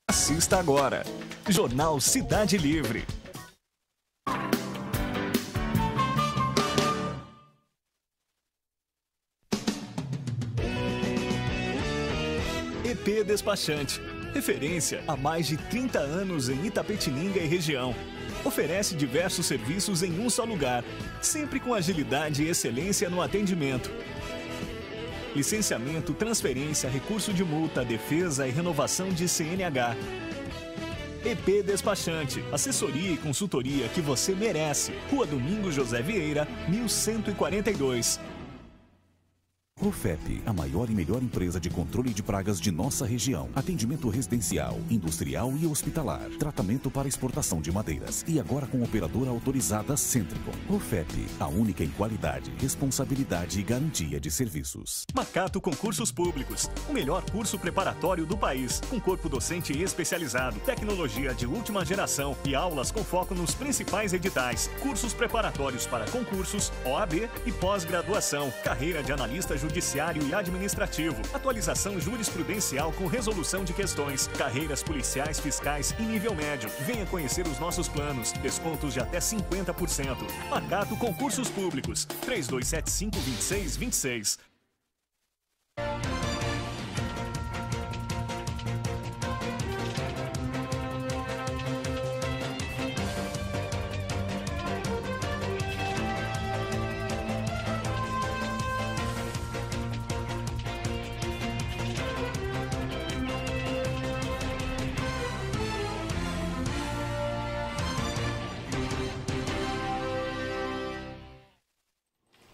Assista agora. Jornal Cidade Livre. EP Despachante. Referência há mais de 30 anos em Itapetininga e região. Oferece diversos serviços em um só lugar, sempre com agilidade e excelência no atendimento. Licenciamento, transferência, recurso de multa, defesa e renovação de CNH. EP Despachante, assessoria e consultoria que você merece. Rua Domingos José Vieira, 1142. Profep, a maior e melhor empresa de controle de pragas de nossa região. Atendimento residencial, industrial e hospitalar. Tratamento para exportação de madeiras. E agora com operadora autorizada Centricon. Profep, a única em qualidade, responsabilidade e garantia de serviços. Macato Concursos Públicos, o melhor curso preparatório do país, com corpo docente especializado, tecnologia de última geração e aulas com foco nos principais editais. Cursos preparatórios para concursos, OAB e pós-graduação. Carreira de analista judiciário e administrativo, atualização jurisprudencial com resolução de questões, carreiras policiais, fiscais e nível médio. Venha conhecer os nossos planos, descontos de até 50%. Macato Concursos Públicos, 3275-2626.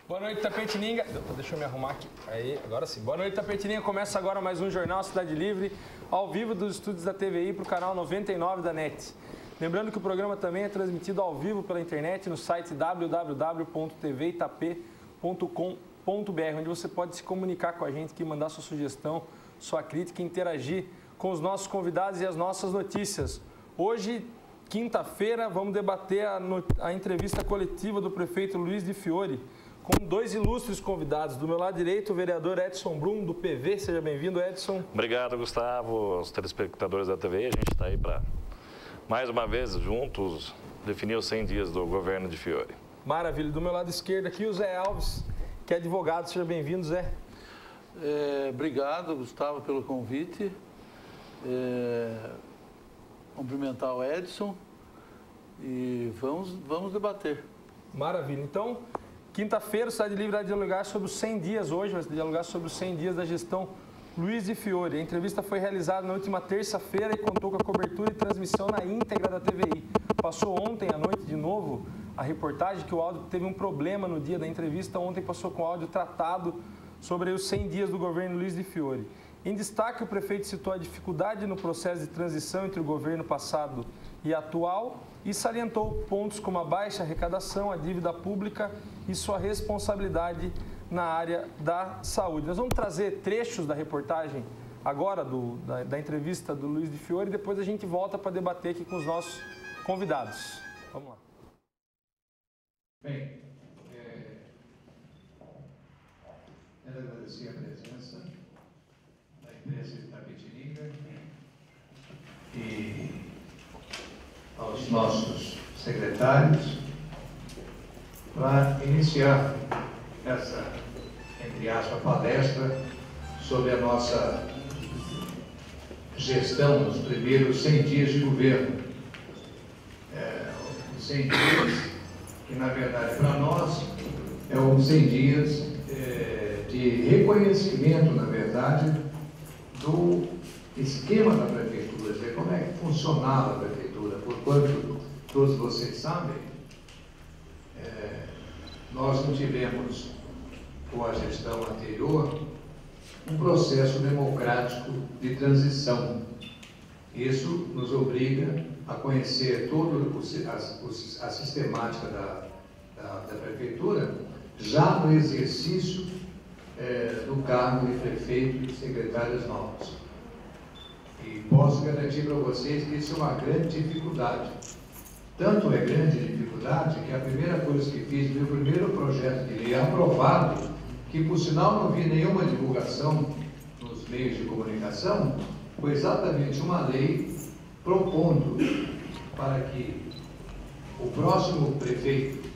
Boa noite, Itapetininga. Deixa eu me arrumar aqui. Aí, agora sim. Boa noite, Itapetininga. Começa agora mais um Jornal Cidade Livre, ao vivo dos estúdios da TVI para o canal 99 da NET. Lembrando que o programa também é transmitido ao vivo pela internet no site www.tvitap.com.br, onde você pode se comunicar com a gente aqui, mandar sua sugestão, sua crítica e interagir com os nossos convidados e as nossas notícias. Hoje, quinta-feira, vamos debater a entrevista coletiva do prefeito Luiz de Fiore, com dois ilustres convidados. Do meu lado direito, o vereador Edson Brum, do PV. Seja bem-vindo, Edson. Obrigado, Gustavo, aos telespectadores da TV. A gente está aí para, mais uma vez, juntos, definir os 100 dias do governo de Fiore. Maravilha. Do meu lado esquerdo aqui, o Zé Alves, que é advogado. Seja bem-vindo, Zé. Obrigado, Gustavo, pelo convite. Cumprimentar o Edson e vamos debater. Maravilha. Então, quinta-feira, o Cidade Livre vai dialogar sobre os 100 dias hoje, vai dialogar sobre os 100 dias da gestão Luiz de Fiore. A entrevista foi realizada na última terça-feira e contou com a cobertura e transmissão na íntegra da TVI. Passou ontem à noite de novo a reportagem que o áudio teve um problema no dia da entrevista. Ontem passou com o áudio tratado sobre os 100 dias do governo Luiz de Fiore. Em destaque, o prefeito citou a dificuldade no processo de transição entre o governo passado e atual e salientou pontos como a baixa arrecadação, a dívida pública e sua responsabilidade na área da saúde. Nós vamos trazer trechos da reportagem agora, da entrevista do Luiz de Fiore, e depois a gente volta para debater aqui com os nossos convidados. Vamos lá. Bem, quero agradecer a presença da empresa de Itapetininga e aos nossos secretários para iniciar essa, entre aspas, palestra sobre a nossa gestão nos primeiros 100 dias de governo. Os 100 dias que, na verdade, para nós, é uns 100 dias de reconhecimento, na verdade, do esquema da prefeitura, de como é que funcionava a prefeitura. Porquanto todos vocês sabem, nós não tivemos, com a gestão anterior, um processo democrático de transição. Isso nos obriga a conhecer toda a sistemática da prefeitura, já no exercício do cargo de prefeito e secretários novos. E posso garantir para vocês que isso é uma grande dificuldade. Tanto é grande dificuldade que a primeira coisa que fiz, meu primeiro projeto de lei aprovado, que por sinal não vi nenhuma divulgação nos meios de comunicação, foi exatamente uma lei propondo para que o próximo prefeito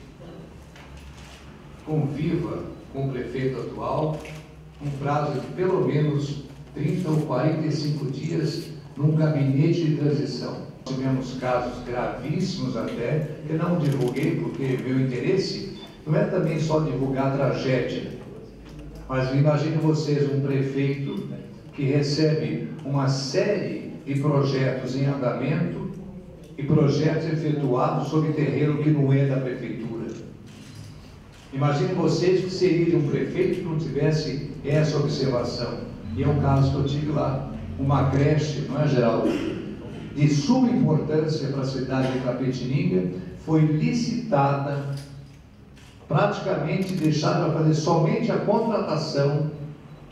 conviva com o prefeito atual um prazo de pelo menos 30 ou 45 dias num gabinete de transição. Tivemos casos gravíssimos até, que não divulguei porque meu interesse não é também só divulgar a tragédia, mas imagine vocês um prefeito que recebe uma série de projetos em andamento e projetos efetuados sobre terreno que não é da prefeitura. Imagine vocês que seria de um prefeito que não tivesse essa observação. E é um caso que eu tive lá, uma creche, não é, Geraldo? De suma importância para a cidade de Itapetininga, foi licitada, praticamente deixada para fazer somente a contratação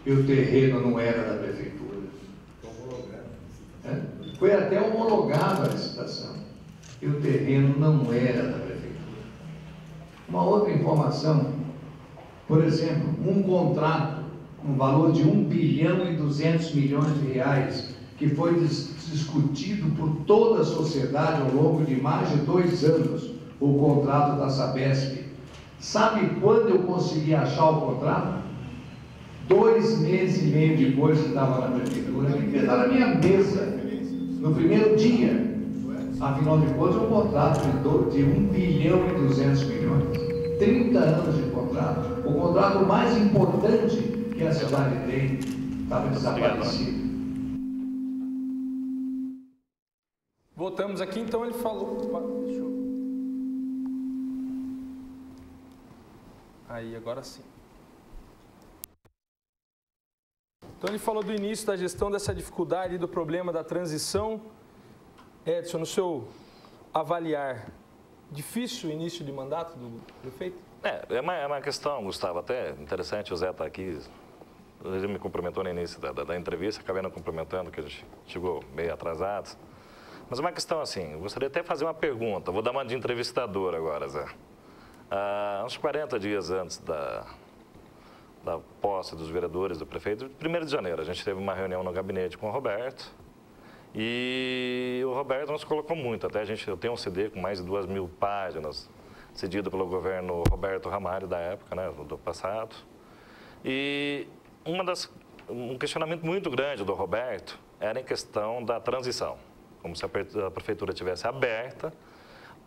e o terreno não era da prefeitura. Foi até homologada a licitação e o terreno não era da prefeitura. Uma outra informação, por exemplo, um contrato um valor de 1 bilhão e 200 milhões de reais, que foi discutido por toda a sociedade ao longo de mais de 2 anos, o contrato da Sabesp. Sabe quando eu consegui achar o contrato? 2 meses e meio depois que estava na prefeitura, está na minha mesa, no primeiro dia. Afinal de contas, um contrato de 1 bilhão e 200 milhões, 30 anos de contrato, o contrato mais importante que a cidade tem, estava desaparecido. Voltamos aqui, então ele falou... Deixa eu... Aí, agora sim. Então ele falou do início da gestão dessa dificuldade e do problema da transição. Edson, no seu avaliar, difícil o início de mandato do prefeito? É uma questão, Gustavo, até interessante, o Zé está aqui, ele me cumprimentou no início da entrevista, acabei não cumprimentando, que a gente chegou meio atrasado. Mas uma questão assim, eu gostaria até de fazer uma pergunta, vou dar uma de entrevistador agora, Zé. Uns 40 dias antes da posse dos vereadores do prefeito, 1º de janeiro, a gente teve uma reunião no gabinete com o Roberto, e o Roberto nos colocou muito, até eu tenho um CD com mais de 2.000 páginas, cedido pelo governo Roberto Ramalho da época, né, do passado. E um questionamento muito grande do Roberto era em questão da transição, como se a prefeitura tivesse aberta,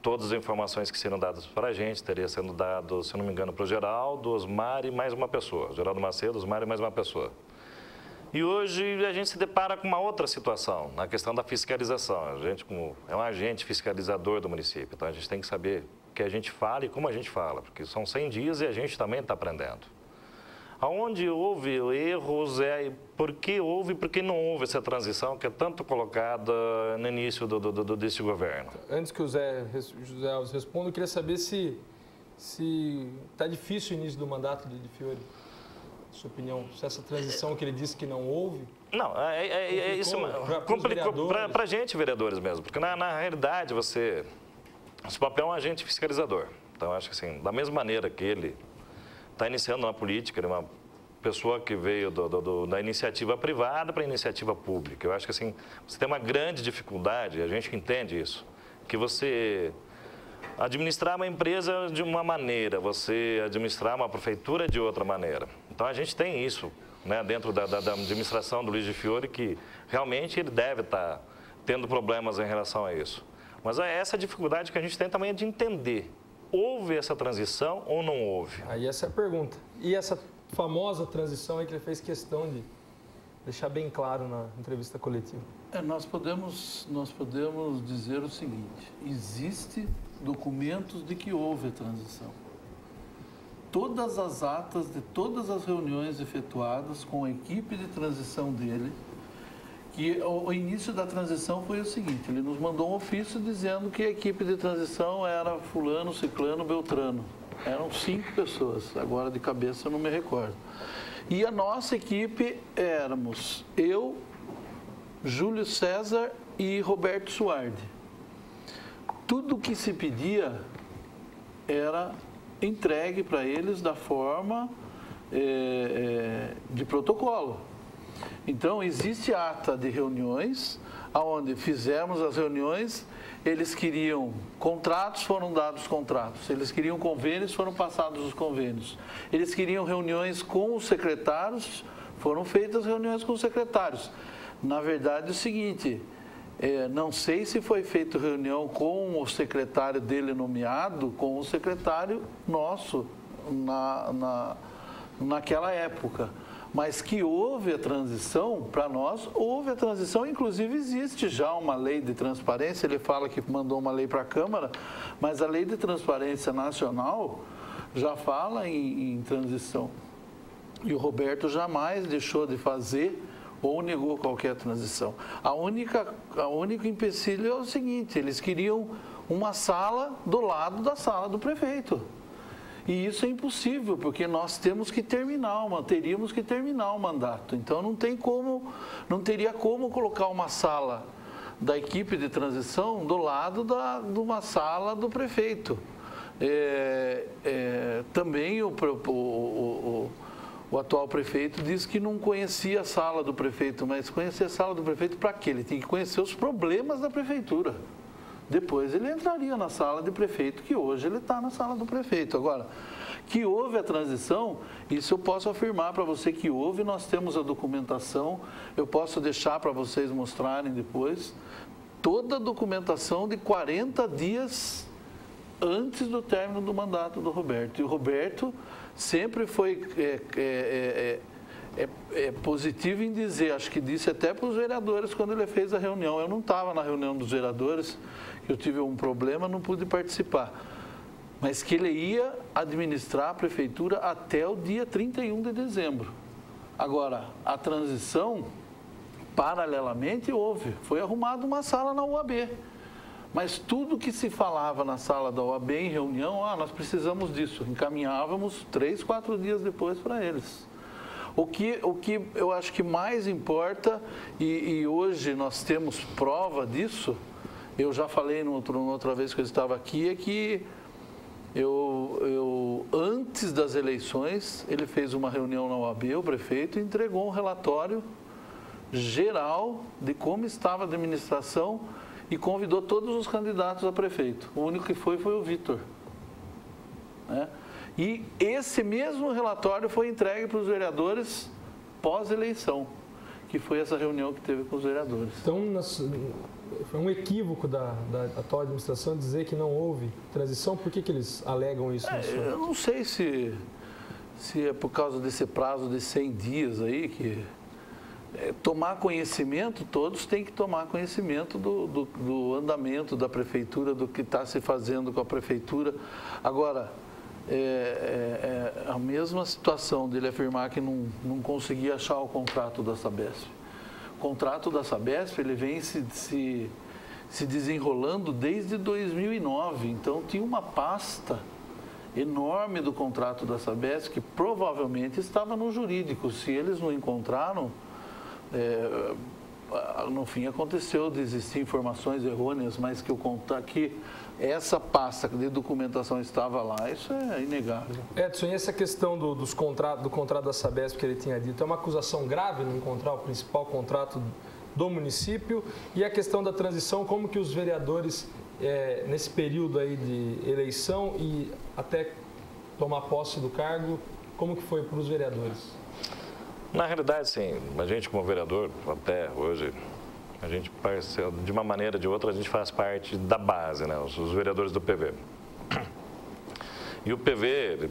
todas as informações que seriam dadas para a gente, teria sendo dado, se não me engano, para o Geraldo, Osmar e mais uma pessoa, Geraldo Macedo, Osmar e mais uma pessoa. E hoje a gente se depara com uma outra situação, na questão da fiscalização. A gente é um agente fiscalizador do município, então a gente tem que saber o que a gente fala e como a gente fala, porque são 100 dias e a gente também está aprendendo. Aonde houve erros, por que houve e por que não houve essa transição que é tanto colocada no início desse governo? Antes que o José Alves responda, eu queria saber se está difícil o início do mandato de Fiore. Sua opinião, se essa transição que ele disse que não houve... Não, isso complicou para a gente, vereadores mesmo, porque na realidade esse papel é um agente fiscalizador. Então, acho que assim, da mesma maneira que ele está iniciando na política, ele é uma pessoa que veio da iniciativa privada para a iniciativa pública. Eu acho que assim, você tem uma grande dificuldade, a gente entende isso, que você administrar uma empresa de uma maneira, você administrar uma prefeitura de outra maneira. Então, a gente tem isso, né, dentro da administração do Luiz de Fiore, que realmente ele deve estar tendo problemas em relação a isso. Mas essa dificuldade que a gente tem também é de entender, houve essa transição ou não houve? Aí essa é a pergunta. E essa famosa transição aí que ele fez questão de deixar bem claro na entrevista coletiva? Nós podemos dizer o seguinte, existe documentos de que houve a transição. Todas as atas de todas as reuniões efetuadas com a equipe de transição dele, que o início da transição foi o seguinte, ele nos mandou um ofício dizendo que a equipe de transição era fulano, ciclano, beltrano. Eram 5 pessoas, agora de cabeça eu não me recordo. E a nossa equipe éramos eu, Júlio César e Roberto Suardi. Tudo o que se pedia era entregue para eles da forma de protocolo. Então, existe ata de reuniões, onde fizemos as reuniões, eles queriam contratos, foram dados contratos. Eles queriam convênios, foram passados os convênios. Eles queriam reuniões com os secretários, foram feitas reuniões com os secretários. Na verdade, é o seguinte, não sei se foi feita reunião com o secretário dele nomeado, com o secretário nosso naquela época. Mas que houve a transição, para nós, houve a transição, inclusive existe já uma lei de transparência, ele fala que mandou uma lei para a Câmara, mas a lei de transparência nacional já fala em transição. E o Roberto jamais deixou de fazer ou negou qualquer transição. O único empecilho é o seguinte, eles queriam uma sala do lado da sala do prefeito. E isso é impossível, porque nós teríamos que terminar o mandato. Então não teria como colocar uma sala da equipe de transição do lado de uma sala do prefeito. Também o atual prefeito disse que não conhecia a sala do prefeito, mas conhecer a sala do prefeito para quê? Ele tem que conhecer os problemas da prefeitura. Depois ele entraria na sala de prefeito, que hoje ele está na sala do prefeito. Agora, que houve a transição, isso eu posso afirmar para você que houve, nós temos a documentação, eu posso deixar para vocês mostrarem depois, toda a documentação de 40 dias antes do término do mandato do Roberto. E o Roberto sempre foi positivo em dizer, acho que disse até para os vereadores quando ele fez a reunião. Eu não estava na reunião dos vereadores, eu tive um problema, não pude participar. Mas que ele ia administrar a prefeitura até o dia 31 de dezembro. Agora, a transição, paralelamente, houve. Foi arrumada uma sala na UAB. Mas tudo que se falava na sala da OAB em reunião, nós precisamos disso. Encaminhávamos 3, 4 dias depois para eles. O que eu acho que mais importa, e hoje nós temos prova disso, eu já falei outra vez que eu estava aqui, é que antes das eleições, ele fez uma reunião na OAB, o prefeito, e entregou um relatório geral de como estava a administração e convidou todos os candidatos a prefeito. O único que foi o Vitor. Né? E esse mesmo relatório foi entregue para os vereadores pós-eleição, que foi essa reunião que teve com os vereadores. Então, foi um equívoco da atual administração dizer que não houve transição. Por que eles alegam isso? Eu não sei se é por causa desse prazo de 100 dias aí, que tomar conhecimento, todos têm que tomar conhecimento do andamento da prefeitura, do que está se fazendo com a prefeitura. Agora, a mesma situação dele afirmar que não conseguia achar o contrato da Sabesp. O contrato da Sabesp, ele vem se desenrolando desde 2009, então tinha uma pasta enorme do contrato da Sabesp que provavelmente estava no jurídico. Se eles não encontraram, no fim aconteceu de existir informações errôneas, mas que essa pasta de documentação estava lá, isso é inegável. Edson, e essa questão do contrato da Sabesp que ele tinha dito, é uma acusação grave não encontrar o principal contrato do município? E a questão da transição, como que os vereadores, nesse período aí de eleição e até tomar posse do cargo, como que foi para os vereadores? Na realidade, sim, a gente como vereador, até hoje, a gente, de uma maneira ou de outra, a gente faz parte da base, né? Os vereadores do PV. E o PV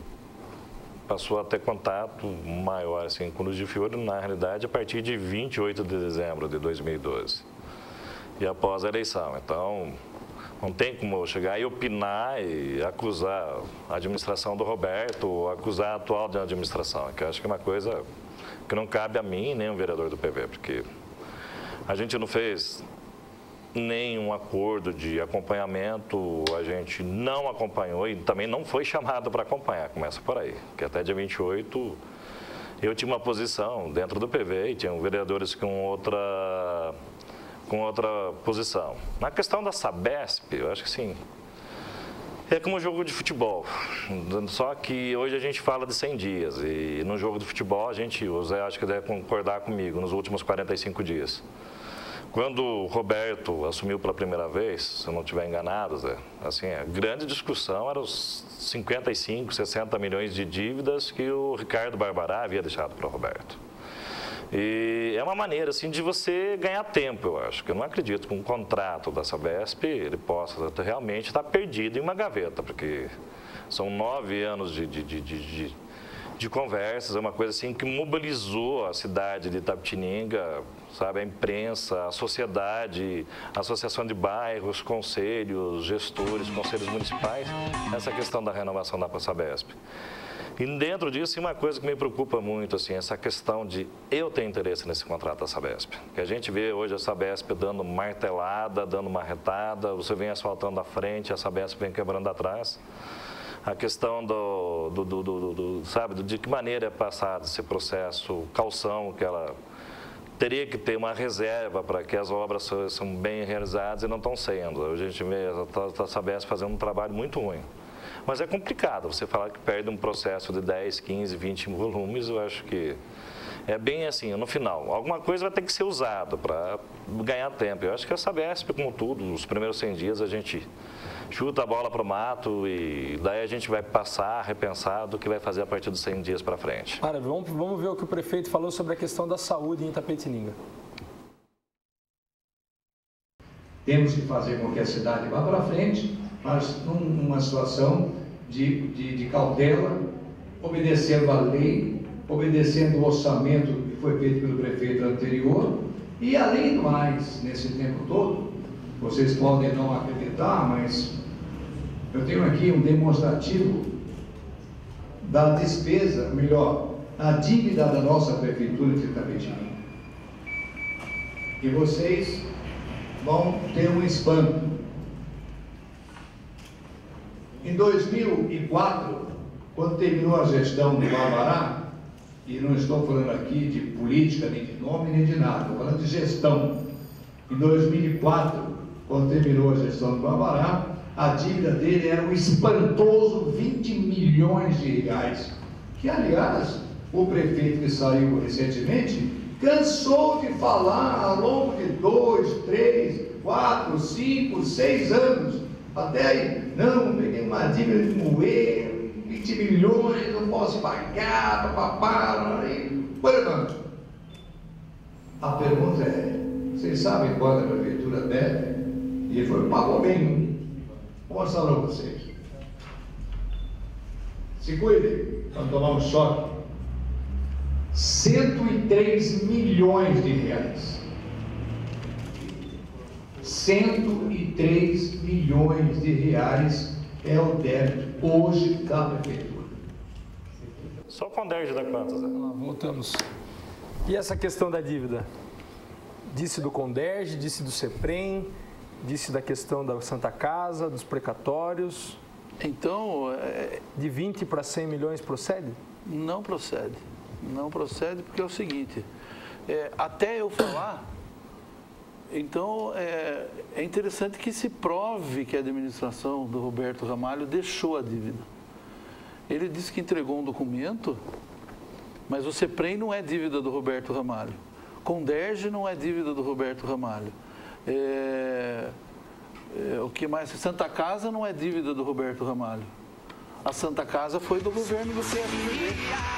passou a ter contato maior assim, com o Luiz de Fiore, na realidade, a partir de 28 de dezembro de 2012. E após a eleição. Então, não tem como eu chegar e opinar e acusar a administração do Roberto ou acusar a atual administração, que eu acho que é uma coisa que não cabe a mim nem ao vereador do PV, porque a gente não fez nenhum acordo de acompanhamento, a gente não acompanhou e também não foi chamado para acompanhar, começa por aí, que até dia 28 eu tinha uma posição dentro do PV e tinham vereadores com outra posição. Na questão da Sabesp, eu acho que sim, É como um jogo de futebol, só que hoje a gente fala de 100 dias e no jogo de futebol o Zé acho que deve concordar comigo, nos últimos 45 dias. Quando o Roberto assumiu pela primeira vez, se eu não estiver enganado, Zé, assim, a grande discussão era os 55, 60 milhões de dívidas que o Ricardo Barbará havia deixado para o Roberto. E é uma maneira assim, de você ganhar tempo, eu acho. Eu não acredito que um contrato da Sabesp ele possa realmente estar perdido em uma gaveta, porque são 9 anos de conversas, é uma coisa assim que mobilizou a cidade de Itapetininga, sabe, a imprensa, a sociedade, a associação de bairros, conselhos, gestores, conselhos municipais, essa questão da renovação da Sabesp. E dentro disso, uma coisa que me preocupa muito, assim, essa questão de eu ter interesse nesse contrato da Sabesp. Que a gente vê hoje a Sabesp dando martelada, dando marretada, você vem asfaltando à frente, a Sabesp vem quebrando atrás. A questão sabe, de que maneira é passado esse processo, calção, que ela teria que ter uma reserva para que as obras sejam bem realizadas e não estão sendo. Hoje a gente vê a Sabesp fazendo um trabalho muito ruim. Mas é complicado você falar que perde um processo de 10, 15, 20 volumes, eu acho que é bem assim, no final. Alguma coisa vai ter que ser usada para ganhar tempo. Eu acho que a Sabesp, como tudo, os primeiros 100 dias a gente chuta a bola para o mato e daí a gente vai passar, repensar do que vai fazer a partir dos 100 dias para frente. Para, vamos ver o que o prefeito falou sobre a questão da saúde em Itapetininga. Temos que fazer com que a cidade vá para frente, mas numa situação de cautela, obedecendo a lei, obedecendo o orçamento que foi feito pelo prefeito anterior. E além do mais, nesse tempo todo, vocês podem não acreditar, mas eu tenho aqui um demonstrativo da despesa, melhor, a dívida da nossa prefeitura de Itapetininga. E vocês vão ter um espanto. Em 2004, quando terminou a gestão do Barbará, e não estou falando aqui de política, nem de nome, nem de nada, estou falando de gestão. Em 2004, quando terminou a gestão do Barbará, a dívida dele era um espantoso 20 milhões de reais, que, aliás, o prefeito que saiu recentemente cansou de falar ao longo de 2, 3, 4, 5, 6 anos. Até aí, não, peguei uma dívida de moer, 20 milhões, não posso pagar, papapá, a pergunta é, vocês sabem quanto a prefeitura deve? E ele falou, pagou bem. Vou mostrar para vocês. Se cuidem, para tomar um choque. 103 milhões de reais. 103 milhões de reais é o débito hoje da prefeitura. Só o Conderge dá quantas? Voltamos. E essa questão da dívida? Disse do Conderge, disse do CEPREM, disse da questão da Santa Casa, dos precatórios. Então, de 20 para 100 milhões procede? Não procede. Não procede porque é o seguinte, até eu falar, então é interessante que se prove que a administração do Roberto Ramalho deixou a dívida. Ele disse que entregou um documento, mas o CEPREM não é dívida do Roberto Ramalho. Conderge não é dívida do Roberto Ramalho. O que mais? Santa Casa não é dívida do Roberto Ramalho. A Santa Casa foi do governo do PSDB.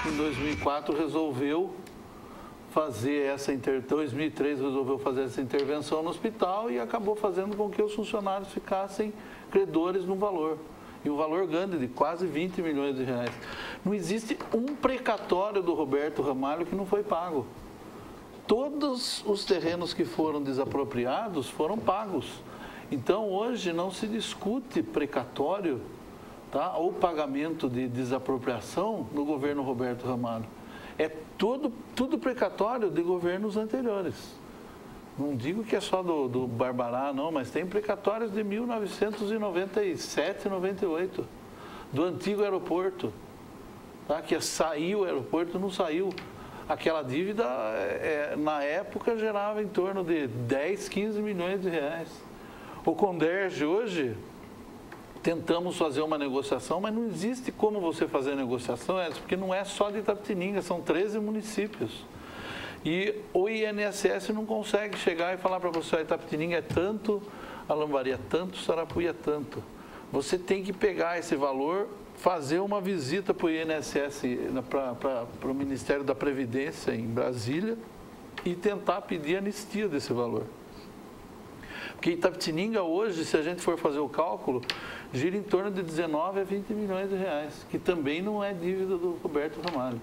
Em 2004 resolveu fazer essa 2003 resolveu fazer essa intervenção no hospital e acabou fazendo com que os funcionários ficassem credores no valor. E um valor grande de quase 20 milhões de reais. Não existe um precatório do Roberto Ramalho que não foi pago. Todos os terrenos que foram desapropriados foram pagos. Então, hoje não se discute precatório, tá? Ou pagamento de desapropriação no governo Roberto Ramalho. É tudo precatório de governos anteriores. Não digo que é só do Barbará, não, mas tem precatórios de 1997, 98, do antigo aeroporto, tá? Que saiu o aeroporto, não saiu. Aquela dívida, na época, gerava em torno de 10, 15 milhões de reais. O Conderge hoje, tentamos fazer uma negociação, mas não existe como você fazer negociação, porque não é só de Itapetininga, são 13 municípios. E o INSS não consegue chegar e falar para você, Itapetininga é tanto, a Lambari é tanto, Sarapuí é tanto. Você tem que pegar esse valor, fazer uma visita para o INSS, para o Ministério da Previdência em Brasília e tentar pedir anistia desse valor. Porque Itapetininga hoje, se a gente for fazer o cálculo, gira em torno de 19 a 20 milhões de reais, que também não é dívida do Roberto Ramalho.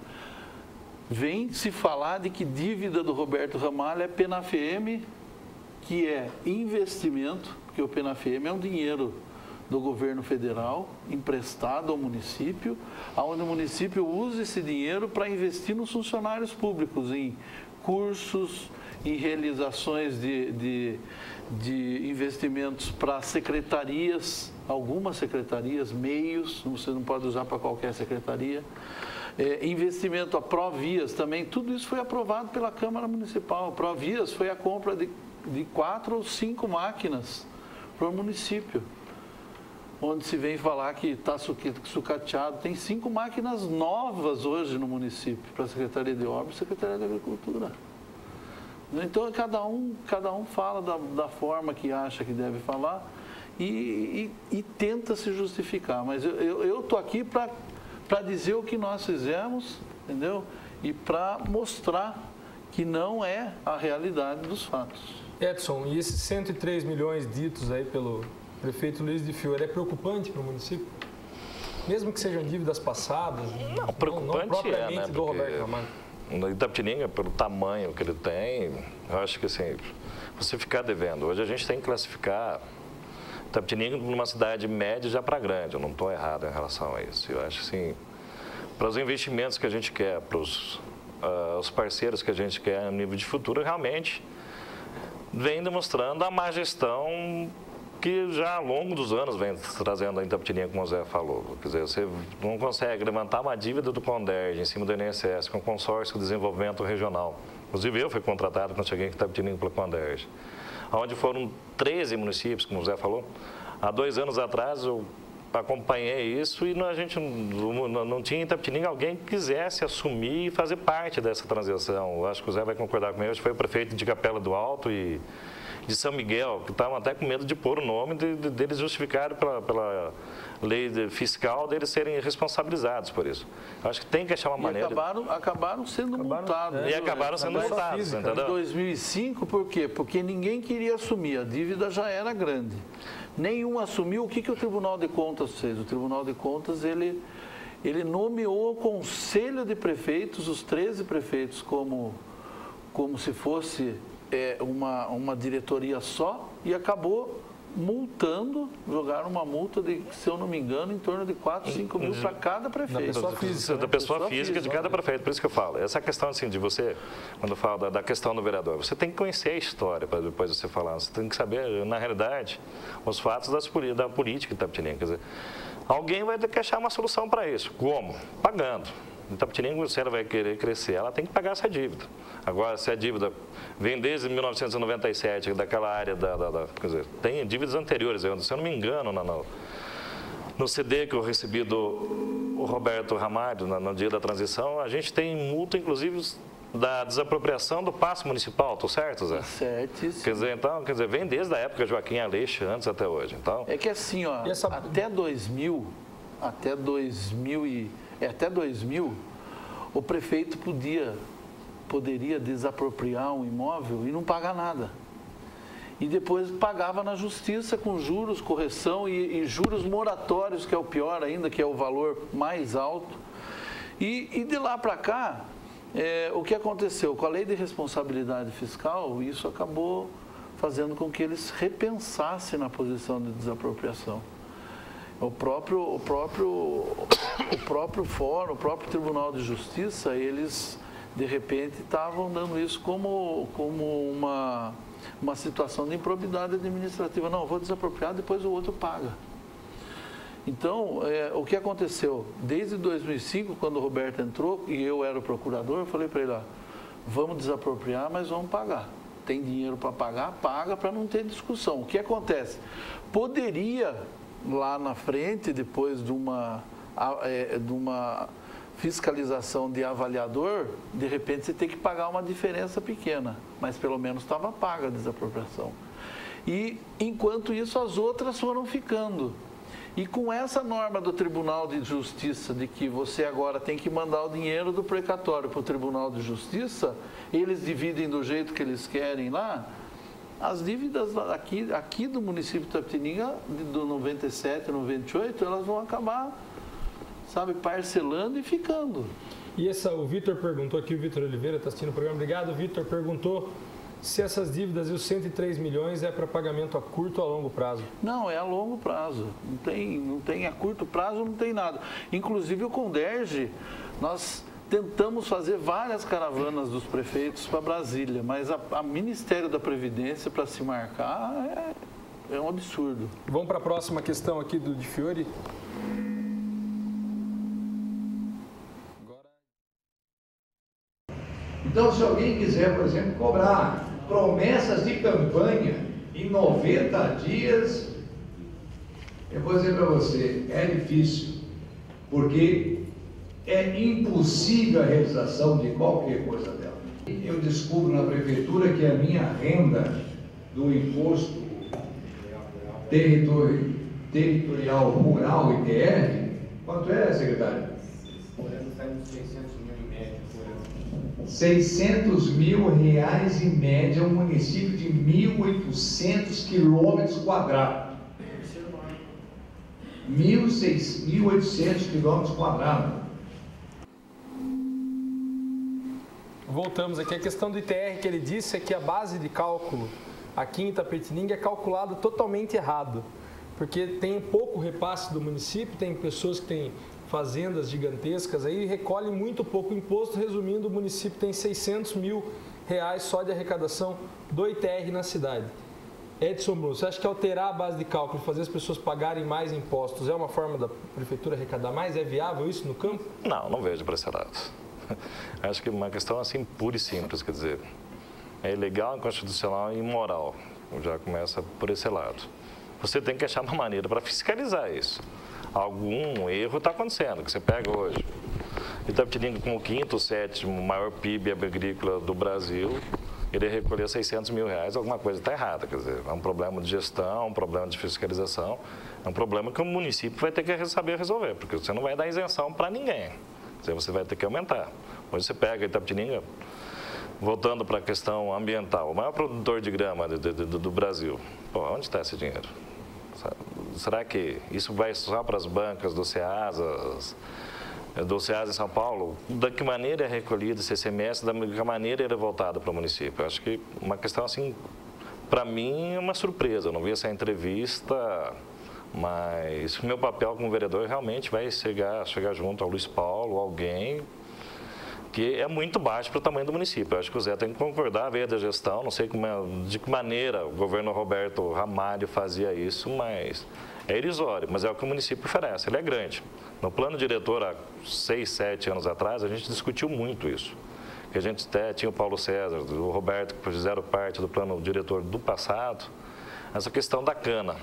Vem se falar de que dívida do Roberto Ramalho é PENAFM, que é investimento, porque o PENAFM é um dinheiro do governo federal emprestado ao município, onde o município usa esse dinheiro para investir nos funcionários públicos, em cursos, em realizações de investimentos para secretarias, algumas secretarias, meios, você não pode usar para qualquer secretaria. Investimento a Provias também, tudo isso foi aprovado pela Câmara Municipal. Provias foi a compra de 4 ou 5 máquinas para o município, onde se vem falar que está sucateado. Tem 5 máquinas novas hoje no município, para a Secretaria de Obras e Secretaria de Agricultura. Então, cada um fala da forma que acha que deve falar e tenta se justificar. Mas eu estou aqui para dizer o que nós fizemos, entendeu? E para mostrar que não é a realidade dos fatos. Edson, e esses 103 milhões ditos aí pelo prefeito Luiz de Fiore, é preocupante para o município? Mesmo que sejam dívidas passadas? Não, preocupante não propriamente né? do Roberto Ramalho. No Itapetininga, pelo tamanho que ele tem, eu acho que assim, você ficar devendo. Hoje a gente tem que classificar Itapetininga numa cidade média já para grande, eu não estou errado em relação a isso. Eu acho assim, para os investimentos que a gente quer, para os parceiros que a gente quer a nível de futuro, realmente vem demonstrando a má gestão que já ao longo dos anos vem trazendo a Itapetininga, como o Zé falou. Quer dizer, você não consegue levantar uma dívida do Conderj em cima do INSS com o consórcio de desenvolvimento regional. Inclusive eu fui contratado quando cheguei em Itapetininga pelo Conderj, onde foram 13 municípios, como o Zé falou. Há 2 anos atrás eu acompanhei isso e a gente não tinha em Itapetininga alguém que quisesse assumir e fazer parte dessa transição. Eu acho que o Zé vai concordar comigo, acho que foi o prefeito de Capela do Alto e de São Miguel, que estavam até com medo de pôr o nome deles justificarem pela lei fiscal deles serem responsabilizados por isso. Acho que tem que achar uma maneira. Acabaram sendo multados. E acabaram sendo multados, entendeu? Em 2005, por quê? Porque ninguém queria assumir, a dívida já era grande. Nenhum assumiu. O que o Tribunal de Contas fez? O Tribunal de Contas, ele nomeou o Conselho de Prefeitos, os 13 prefeitos, como se fosse uma diretoria só, e acabou multando, jogaram uma multa de, se eu não me engano, em torno de 4, 5 mil para cada prefeito. Da pessoa física de cada prefeito, por isso que eu falo. Essa questão assim, de você, quando eu falo da questão do vereador, você tem que conhecer a história para depois você falar. Você tem que saber, na realidade, os fatos da política de Itapetininga. Quer dizer, alguém vai ter que achar uma solução para isso. Como? Pagando. Itapetininga, se ela vai querer crescer, ela tem que pagar essa dívida. Agora, se a dívida vem desde 1997, daquela área quer dizer, tem dívidas anteriores, se eu não me engano, no CD que eu recebi do Roberto Ramalho, no dia da transição, a gente tem multa, inclusive, da desapropriação do passe municipal, estou certo, Zé? Certíssimo. Quer dizer, vem desde a época Joaquim Aleixo, antes até hoje. Então, é que assim, ó, até 2000, o prefeito poderia desapropriar um imóvel e não pagar nada. E depois pagava na justiça com juros, correção e juros moratórios, que é o pior ainda, que é o valor mais alto. E de lá para cá, o que aconteceu? Com a lei de responsabilidade fiscal, isso acabou fazendo com que eles repensassem na posição de desapropriação. O próprio fórum, o próprio Tribunal de Justiça, eles de repente estavam dando isso como uma situação de improbidade administrativa. Não, eu vou desapropriar, depois o outro paga. Então, o que aconteceu? Desde 2005, quando o Roberto entrou e eu era o procurador, eu falei para ele, vamos desapropriar, mas vamos pagar. Tem dinheiro para pagar, paga para não ter discussão. O que acontece? Poderia lá na frente, depois de uma fiscalização de avaliador, de repente você tem que pagar uma diferença pequena, mas pelo menos estava paga a desapropriação. E, enquanto isso, as outras foram ficando. E com essa norma do Tribunal de Justiça, de que você agora tem que mandar o dinheiro do precatório para o Tribunal de Justiça, eles dividem do jeito que eles querem lá, as dívidas aqui do município de Itapetininga, do 97, 98, elas vão acabar, sabe, parcelando e ficando. E o Vitor perguntou aqui, o Vitor Oliveira está assistindo o programa. Obrigado, Vitor. Perguntou se essas dívidas e os 103 milhões é para pagamento a curto ou a longo prazo. Não, é a longo prazo. Não tem a curto prazo, não tem nada. Inclusive o Conderge, nós tentamos fazer várias caravanas dos prefeitos para Brasília, mas a Ministério da Previdência, para se marcar, é um absurdo. Vamos para a próxima questão aqui do Di Fiore. Então, se alguém quiser, por exemplo, cobrar promessas de campanha em 90 dias, eu vou dizer para você, é difícil, porque é impossível a realização de qualquer coisa dela. Eu descubro na prefeitura que a minha renda do imposto territorial rural, ITR, quanto é, secretário? 600 mil reais em média, um município de 1.800 quilômetros quadrados. 1.800 quilômetros quadrados. Voltamos aqui. A questão do ITR que ele disse é que a base de cálculo aqui em Itapetininga é calculada totalmente errado. Porque tem pouco repasse do município, tem pessoas que têm fazendas gigantescas, aí recolhe muito pouco imposto. Resumindo, o município tem 600 mil reais só de arrecadação do ITR na cidade. Edson Bruno, você acha que alterar a base de cálculo, fazer as pessoas pagarem mais impostos, é uma forma da prefeitura arrecadar mais? É viável isso no campo? Não vejo para esse lado. Acho que é uma questão assim pura e simples, quer dizer, é ilegal, inconstitucional e imoral. Já começa por esse lado. Você tem que achar uma maneira para fiscalizar isso. Algum erro está acontecendo, que você pega hoje. Itapetininga, com o quinto, sétimo maior PIB agrícola do Brasil, ele recolheu 600 mil reais, alguma coisa está errada. Quer dizer, é um problema de gestão, um problema de fiscalização, é um problema que o município vai ter que saber resolver, porque você não vai dar isenção para ninguém. Quer dizer, você vai ter que aumentar. Hoje você pega Itapetininga, voltando para a questão ambiental, o maior produtor de grama do Brasil, onde está esse dinheiro? Será que isso vai só para as bancas do SEASA em São Paulo? Da que maneira é recolhido esse ICMS, da que maneira ele é voltado para o município? Eu acho que uma questão assim, para mim, é uma surpresa. Eu não vi essa entrevista, mas o meu papel como vereador realmente vai chegar junto ao Luiz Paulo, alguém que é muito baixo para o tamanho do município. Eu acho que o Zé tem que concordar, ver da gestão, não sei de que maneira o governo Roberto Ramalho fazia isso, mas é irrisório, mas é o que o município oferece, ele é grande. No plano diretor, há 6, 7 anos atrás, a gente discutiu muito isso. Que a gente até tinha o Paulo César, o Roberto, que fizeram parte do plano diretor do passado, essa questão da cana.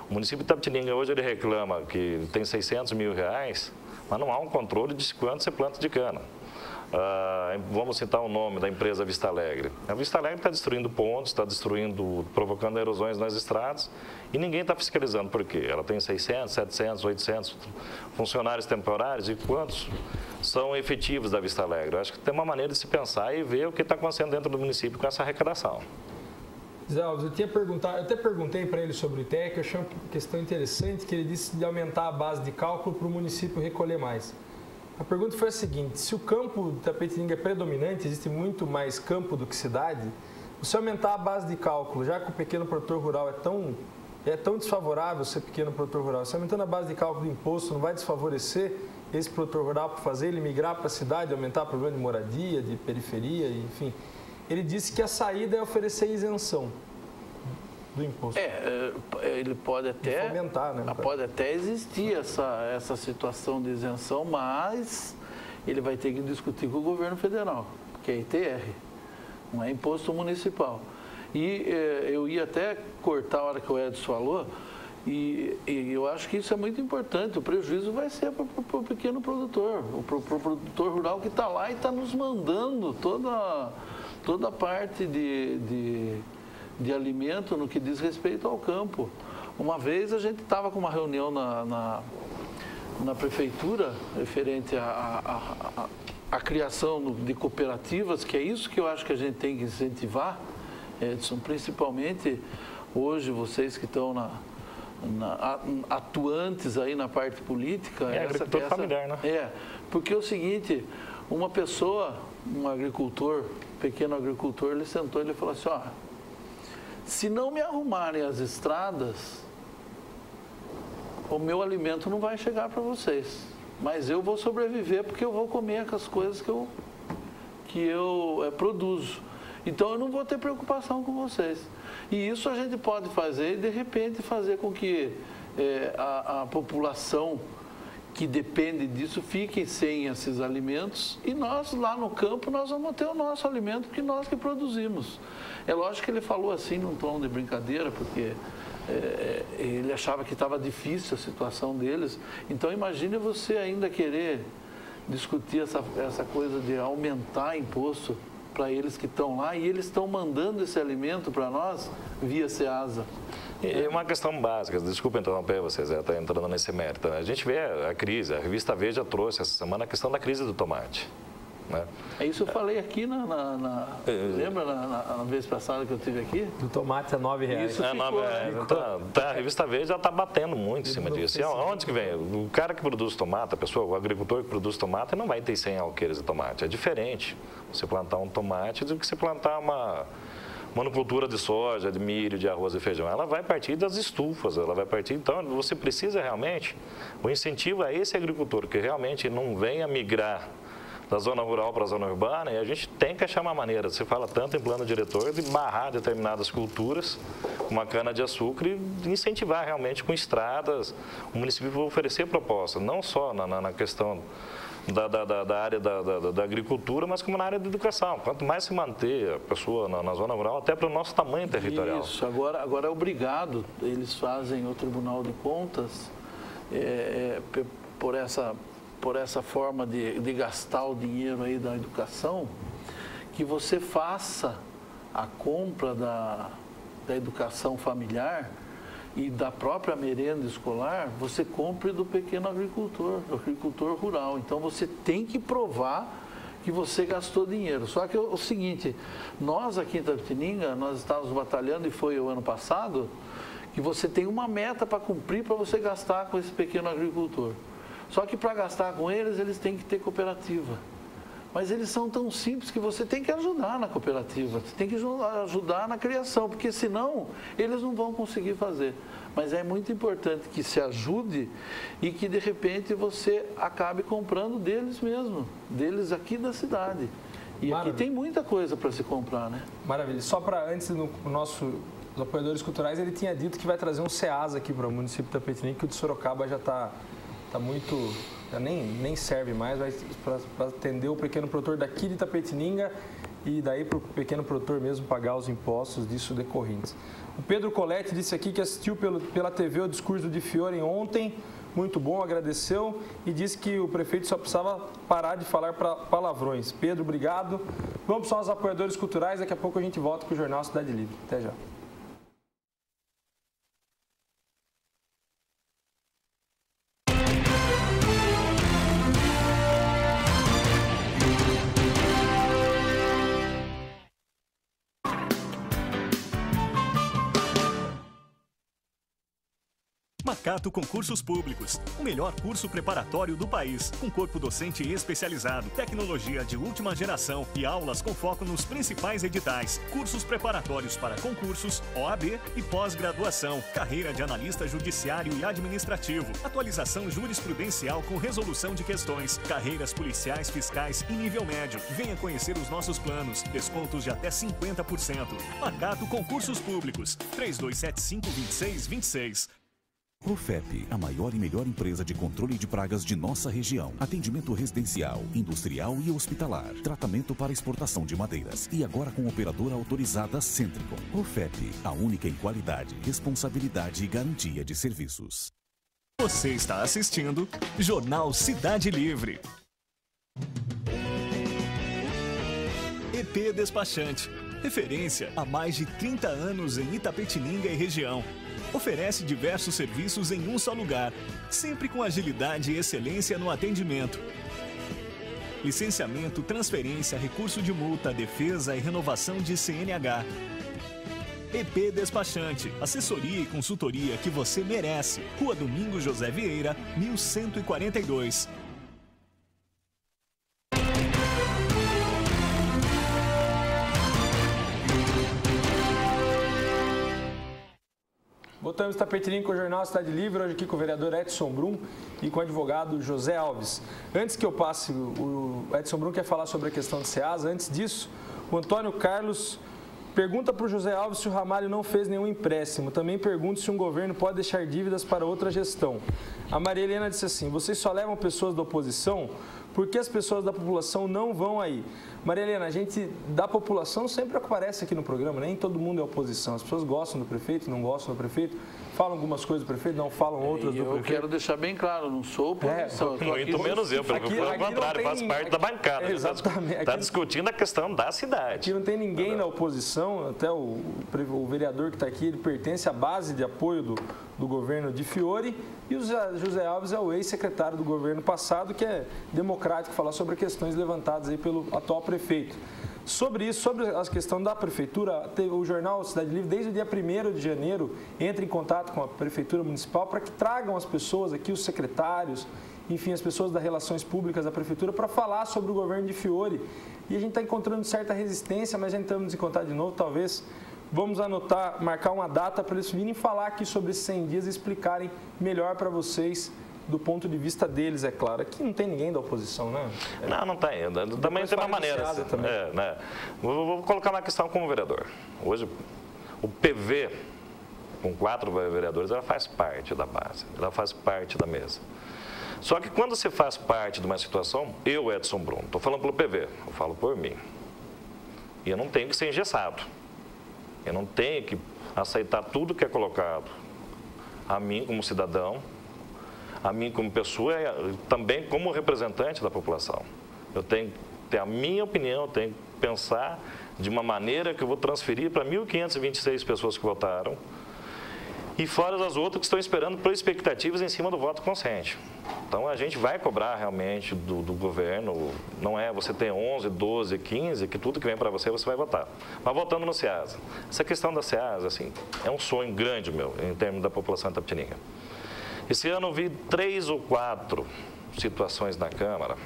O município de Itapetininga hoje ele reclama que tem 600 mil reais, mas não há um controle de quanto você planta de cana. Vamos citar o nome da empresa Vista Alegre. A Vista Alegre está destruindo pontos, está provocando erosões nas estradas e ninguém está fiscalizando. Por quê? Ela tem 600, 700, 800 funcionários temporários e quantos são efetivos da Vista Alegre? Eu acho que tem uma maneira de se pensar e ver o que está acontecendo dentro do município com essa arrecadação. Zé Alves, eu até perguntei para ele sobre o ITR, que eu achei uma questão interessante, que ele disse de aumentar a base de cálculo para o município recolher mais. A pergunta foi a seguinte: se o campo de Itapetininga é predominante, existe muito mais campo do que cidade, você aumentar a base de cálculo, já que o pequeno produtor rural é tão desfavorável ser pequeno produtor rural, você aumentando a base de cálculo do imposto não vai desfavorecer esse produtor rural para fazer ele migrar para a cidade, aumentar o problema de moradia, de periferia, enfim. Ele disse que a saída é oferecer isenção do imposto. Ele pode até fomentar, né? Pode até existir essa situação de isenção, mas ele vai ter que discutir com o governo federal, que é ITR, não é imposto municipal. E eu ia até cortar a hora que o Edson falou, E eu acho que isso é muito importante. O prejuízo vai ser para o pequeno produtor, para o produtor rural que está lá e está nos mandando toda a parte de alimento no que diz respeito ao campo. Uma vez a gente estava com uma reunião na prefeitura referente à criação de cooperativas, que é isso que eu acho que a gente tem que incentivar, Edson, principalmente hoje vocês que estão atuantes aí na parte política. Agricultor familiar, né? Porque é o seguinte, uma pessoa, um agricultor, pequeno agricultor, ele sentou e ele falou assim, ó, se não me arrumarem as estradas, o meu alimento não vai chegar para vocês, mas eu vou sobreviver porque eu vou comer com as coisas que eu produzo. Então eu não vou ter preocupação com vocês. E isso a gente pode fazer e de repente fazer com que a população que depende disso fique sem esses alimentos e nós lá no campo nós vamos ter o nosso alimento porque nós que produzimos. É lógico que ele falou assim num tom de brincadeira, porque ele achava que estava difícil a situação deles. Então imagine você ainda querer discutir essa coisa de aumentar imposto para eles que estão lá e eles estão mandando esse alimento para nós via Ceasa. É uma questão básica, desculpa interromper vocês, está entrando nesse mérito. A gente vê a crise, a revista Veja trouxe essa semana a questão da crise do tomate. Né? É isso que eu falei aqui lembra na vez passada que eu estive aqui? Do tomate a R$9. Isso R$9. Então, a revista Veja já está batendo muito em cima disso. E onde que vem? O cara que produz tomate, o agricultor que produz tomate, não vai ter 100 alqueires de tomate. É diferente você plantar um tomate do que você plantar uma monocultura de soja, de milho, de arroz e feijão. Ela vai partir das estufas, ela vai partir... Então, você precisa realmente... O incentivo a esse agricultor que realmente não venha migrar da zona rural para a zona urbana, e a gente tem que achar uma maneira, se fala tanto em plano diretor, de barrar determinadas culturas, uma cana-de-açúcar e incentivar realmente com estradas, o município vai oferecer propostas, não só na questão da área da agricultura, mas como na área da educação. Quanto mais se manter a pessoa na zona rural, até para o nosso tamanho territorial. Isso, agora é obrigado, eles fazem o Tribunal de Contas por essa forma de gastar o dinheiro aí da educação, que você faça a compra da educação familiar e da própria merenda escolar, você compre do pequeno agricultor, do agricultor rural. Então você tem que provar que você gastou dinheiro. Só que o seguinte, nós aqui em Itapetininga, nós estávamos batalhando, e foi o ano passado, que você tem uma meta para cumprir para você gastar com esse pequeno agricultor. Só que para gastar com eles têm que ter cooperativa. Mas eles são tão simples que você tem que ajudar na cooperativa, você tem que ajudar na criação, porque senão eles não vão conseguir fazer. Mas é muito importante que se ajude e que de repente você acabe comprando deles mesmo, deles aqui da cidade. E Maravilha. Aqui tem muita coisa para se comprar, né? Maravilha. Só para antes, os apoiadores culturais, ele tinha dito que vai trazer um Ceasa aqui para o município de Itapetininga, que o de Sorocaba já está muito, já nem serve mais, para atender o pequeno produtor daqui de Itapetininga e daí para o pequeno produtor mesmo pagar os impostos disso decorrentes. O Pedro Coletti disse aqui que assistiu pela TV o discurso de Fiore ontem, muito bom, agradeceu e disse que o prefeito só precisava parar de falar palavrões. Pedro, obrigado. Vamos para os apoiadores culturais, daqui a pouco a gente volta com o Jornal Cidade Livre. Até já. Macato Concursos Públicos, o melhor curso preparatório do país, com corpo docente especializado, tecnologia de última geração e aulas com foco nos principais editais, cursos preparatórios para concursos, OAB e pós-graduação, carreira de analista judiciário e administrativo, atualização jurisprudencial com resolução de questões, carreiras policiais, fiscais e nível médio. Venha conhecer os nossos planos, descontos de até 50%. Macato Concursos Públicos, 3275-2626. Profep, a maior e melhor empresa de controle de pragas de nossa região. Atendimento residencial, industrial e hospitalar. Tratamento para exportação de madeiras. E agora com operadora autorizada Centricon. Profep, a única em qualidade, responsabilidade e garantia de serviços. Você está assistindo Jornal Cidade Livre. EP Despachante, referência há mais de 30 anos em Itapetininga e região. Oferece diversos serviços em um só lugar, sempre com agilidade e excelência no atendimento. Licenciamento, transferência, recurso de multa, defesa e renovação de CNH. EP Despachante, assessoria e consultoria que você merece. Rua Domingos José Vieira, 1142. Voltamos a Itapetininga com o Jornal Cidade Livre, hoje aqui com o vereador Edson Brum e com o advogado José Alves. Antes que eu passe, o Edson Brum quer falar sobre a questão do SEASA. Antes disso, o Antônio Carlos pergunta para o José Alves se o Ramalho não fez nenhum empréstimo. Também pergunta se um governo pode deixar dívidas para outra gestão. A Maria Helena disse assim: vocês só levam pessoas da oposição porque as pessoas da população não vão aí. Maria Helena, a gente da população sempre aparece aqui no programa, nem todo mundo é oposição. As pessoas gostam do prefeito, não gostam do prefeito, falam algumas coisas do prefeito, não falam outras do prefeito. Eu quero deixar bem claro, não sou oposição. Muito menos eu, pelo contrário, faço parte da bancada. Exatamente. Está discutindo a questão da cidade. Aqui não tem ninguém na oposição, até o vereador que está aqui, ele pertence à base de apoio do governo de Fiore, e o José Alves é o ex-secretário do governo passado, que é democrático falar sobre questões levantadas aí pelo atual prefeito. Sobre isso, sobre a questão da prefeitura, o jornal Cidade Livre, desde o dia 1º de janeiro, entra em contato com a prefeitura municipal para que tragam as pessoas aqui, os secretários, enfim, as pessoas das relações públicas da prefeitura, para falar sobre o governo de Fiore. E a gente está encontrando certa resistência, mas já entramos em contato de novo, talvez vamos anotar, marcar uma data para eles virem falar aqui sobre esses 100 dias e explicarem melhor para vocês, do ponto de vista deles, é claro. Aqui não tem ninguém da oposição, né? Não tem ainda. Também tem uma maneira. Né? Vou colocar uma questão como vereador. Hoje, o PV, com 4 vereadores, ela faz parte da base, ela faz parte da mesa. Só que quando você faz parte de uma situação, eu, Edson Brum, estou falando pelo PV, eu falo por mim. E eu não tenho que ser engessado. Eu não tenho que aceitar tudo que é colocado a mim como cidadão, a mim como pessoa e também como representante da população. Eu tenho que ter a minha opinião, eu tenho que pensar de uma maneira que eu vou transferir para 1.526 pessoas que votaram e fora as outras que estão esperando por expectativas em cima do voto consciente. Então, a gente vai cobrar realmente do governo, não é você ter 11, 12, 15, que tudo que vem para você vai votar. Mas voltando no SEASA, essa questão da SEASA, assim, é um sonho grande meu, em termos da população de Itapetininga. Esse ano eu vi 3 ou 4 situações na Câmara,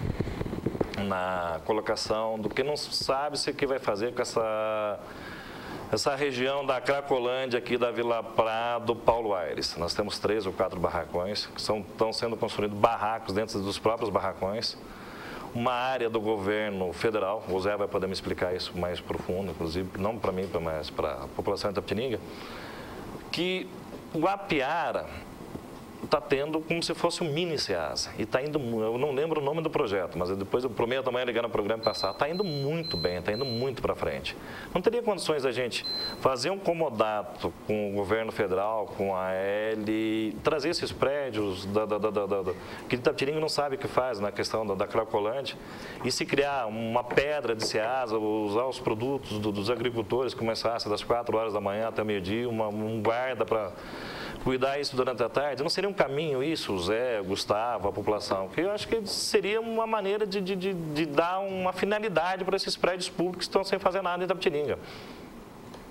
na colocação do que não sabe se o que vai fazer com essa região da Cracolândia aqui da Vila Prado, Paulo Aires. Nós temos 3 ou 4 barracões, que estão sendo construídos barracos dentro dos próprios barracões. Uma área do governo federal, o Zé vai poder me explicar isso mais profundo, inclusive, não para mim, mas para a população de Itapetininga, que o Apiara está tendo como se fosse um mini SEASA. E está indo, eu não lembro o nome do projeto, mas depois eu prometo amanhã ligar no programa e passar. Está indo muito bem, está indo muito para frente. Não teria condições da gente fazer um comodato com o governo federal, com a AL, trazer esses prédios que Itapetininga não sabe o que faz na questão da Cracolândia, e se criar uma pedra de SEASA, usar os produtos dos agricultores, começasse das 4 horas da manhã até meio-dia, um guarda para cuidar isso durante a tarde. Não seria um caminho isso, o Zé, o Gustavo, a população? Que eu acho que seria uma maneira de dar uma finalidade para esses prédios públicos que estão sem fazer nada em Itapetininga.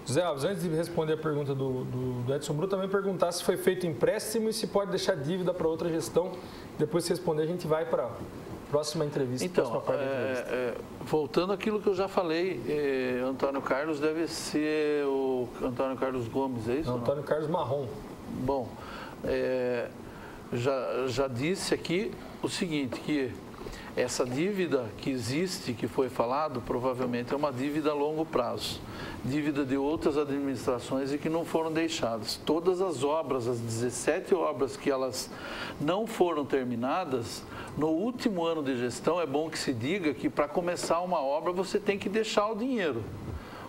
José Alves, antes de responder a pergunta do Edson Brum, também perguntar se foi feito empréstimo e se pode deixar dívida para outra gestão. Depois, se responder, a gente vai para a próxima entrevista. Então, voltando àquilo que eu já falei, Antônio Carlos deve ser o Antônio Carlos Gomes, é isso? Não, Antônio Carlos Marrom. Bom, já disse aqui o seguinte, que essa dívida que existe, que foi falado, provavelmente é uma dívida a longo prazo, dívida de outras administrações e que não foram deixadas. Todas as obras, as 17 obras que elas não foram terminadas, no último ano de gestão é bom que se diga que para começar uma obra você tem que deixar o dinheiro.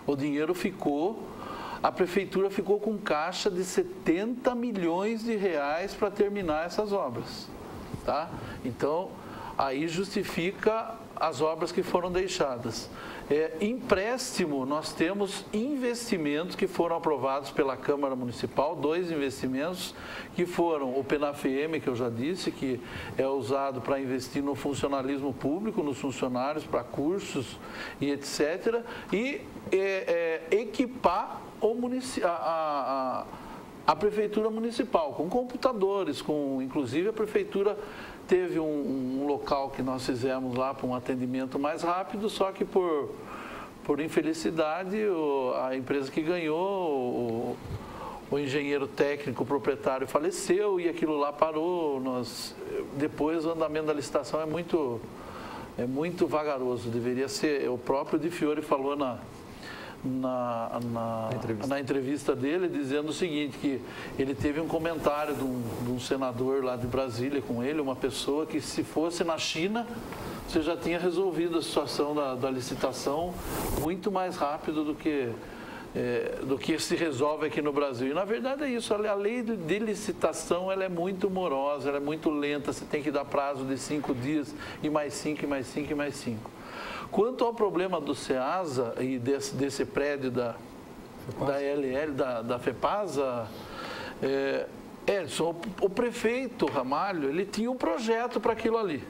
O dinheiro ficou, a prefeitura ficou com caixa de 70 milhões de reais para terminar essas obras, tá? Então, aí justifica as obras que foram deixadas. Empréstimo, nós temos investimentos que foram aprovados pela Câmara Municipal, 2 investimentos que foram o PENAFM, que eu já disse, que é usado para investir no funcionalismo público, nos funcionários, para cursos e etc. E equipar a Prefeitura Municipal com computadores, inclusive a Prefeitura teve um local que nós fizemos lá para um atendimento mais rápido, só que por infelicidade a empresa que ganhou, o engenheiro técnico, o proprietário faleceu e aquilo lá parou. Depois o andamento da licitação é muito vagaroso, deveria ser, o próprio Di Fiore falou na entrevista dele, dizendo o seguinte, que ele teve um comentário de um senador lá de Brasília com ele, uma pessoa que se fosse na China, você já tinha resolvido a situação da licitação muito mais rápido do que se resolve aqui no Brasil. E na verdade é isso, a lei de licitação ela é muito morosa, ela é muito lenta, você tem que dar prazo de 5 dias e mais 5, e mais 5, e mais 5. Quanto ao problema do SEASA e desse prédio da LL, da FEPASA, Edson, o prefeito Ramalho, ele tinha um projeto para aquilo ali.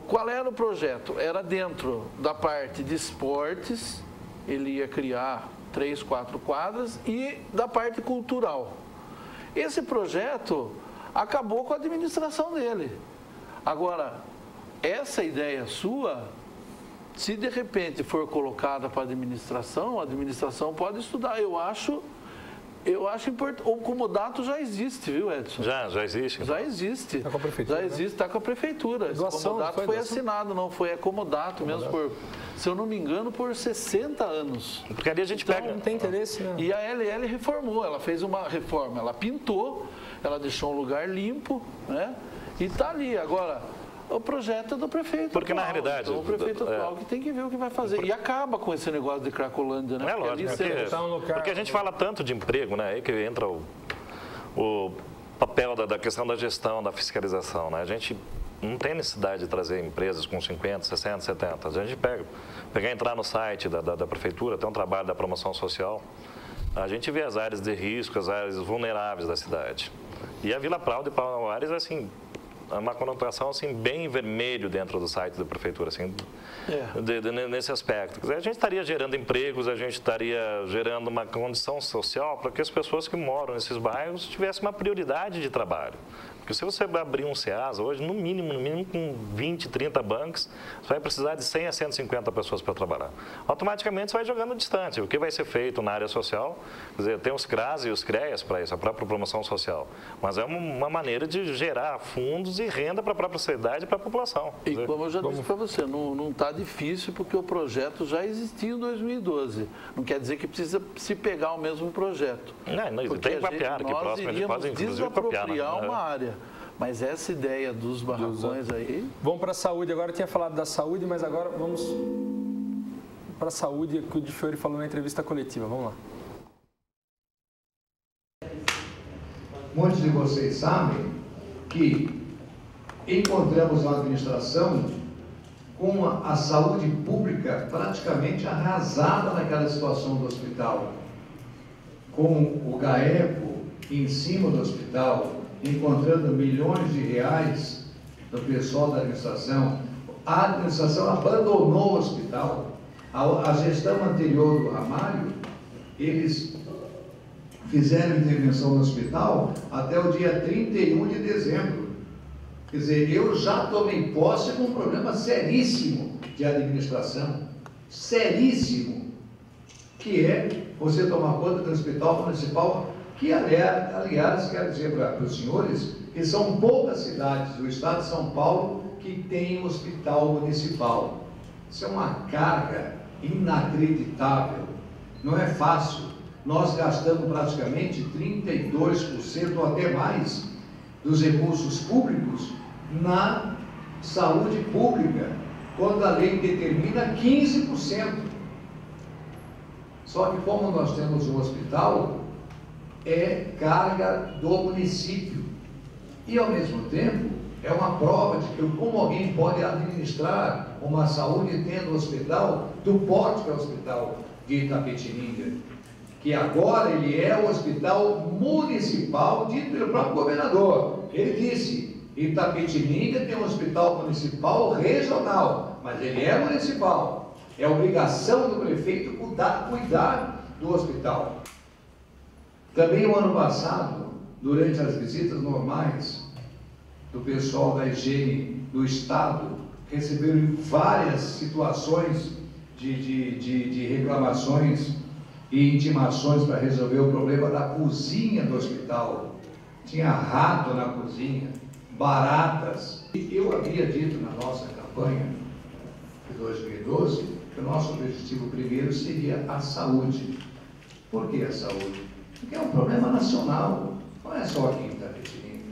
Qual era o projeto? Era dentro da parte de esportes, ele ia criar 3, 4 quadras, e da parte cultural. Esse projeto acabou com a administração dele. Agora, essa ideia sua, se de repente for colocada para a administração pode estudar. Eu acho importante. O comodato já existe, viu, Edson? Já existe? Já existe. Está com a prefeitura? Já existe, está com a prefeitura. Esse comodato foi assinado, não foi comodato mesmo, se eu não me engano, por 60 anos. Porque ali a gente pega... Não tem interesse, né? E a LL reformou, ela fez uma reforma, ela pintou, ela deixou um lugar limpo, né? E está ali. Agora, o projeto é do prefeito. Porque atual, na realidade... Então, o prefeito atual que tem que ver o que vai fazer. E acaba com esse negócio de Cracolândia, né? É lógico, porque a gente fala tanto de emprego, né? Aí que entra o papel da questão da gestão, da fiscalização, né? A gente não tem necessidade de trazer empresas com 50, 60, 70. A gente entrar no site da prefeitura, tem um trabalho da promoção social, a gente vê as áreas de risco, as áreas vulneráveis da cidade. E a Vila Prado e Palmares, assim, é uma conotação assim, bem vermelho dentro do site da prefeitura, assim, nesse aspecto. Quer dizer, a gente estaria gerando empregos, a gente estaria gerando uma condição social para que as pessoas que moram nesses bairros tivessem uma prioridade de trabalho. Porque se você abrir um SEASA hoje, no mínimo com 20, 30 bancos, você vai precisar de 100 a 150 pessoas para trabalhar. Automaticamente você vai jogando distante. O que vai ser feito na área social, quer dizer, tem os CRAS e os CREAS para isso, a própria promoção social. Mas é uma maneira de gerar fundos e renda para a própria sociedade e para a população. E como eu já disse para você, não está difícil porque o projeto já existia em 2012. Não quer dizer que precisa se pegar o mesmo projeto. Não tem que copiar aqui próximo, a gente pode inclusive copiar. Uma área. Mas essa ideia dos barracões aí... Vamos para a saúde. Agora eu tinha falado da saúde, mas agora vamos para a saúde, que o Di Fiore falou na entrevista coletiva. Vamos lá. Muitos de vocês sabem que encontramos uma administração com a saúde pública praticamente arrasada naquela situação do hospital, com o GAECO em cima do hospital, encontrando milhões de reais do pessoal da administração. A administração abandonou o hospital. A gestão anterior do Ramalho, eles fizeram intervenção no hospital até o dia 31 de dezembro. Quer dizer, eu já tomei posse com um problema seríssimo de administração, seríssimo, que é você tomar conta do hospital municipal, que, aliás, quero dizer para os senhores que são poucas cidades do estado de São Paulo que tem hospital municipal. Isso é uma carga inacreditável. Não é fácil. Nós gastamos praticamente 32% ou até mais dos recursos públicos na saúde pública, quando a lei determina 15%. Só que como nós temos um hospital, é carga do município. E ao mesmo tempo, é uma prova de que como alguém pode administrar uma saúde tendo hospital do porte que é o hospital de Itapetininga, que agora ele é o hospital municipal dito pelo próprio governador. Ele disse, Itapetininga tem um hospital municipal regional, mas ele é municipal. É obrigação do prefeito cuidar do hospital. Também o ano passado, durante as visitas normais do pessoal da higiene do Estado, receberam várias situações de reclamações e intimações para resolver o problema da cozinha do hospital. Tinha rato na cozinha, baratas. E eu havia dito na nossa campanha de 2012 que o nosso objetivo primeiro seria a saúde. Por que a saúde? Porque é um problema nacional, não é só aqui em Itapetininga.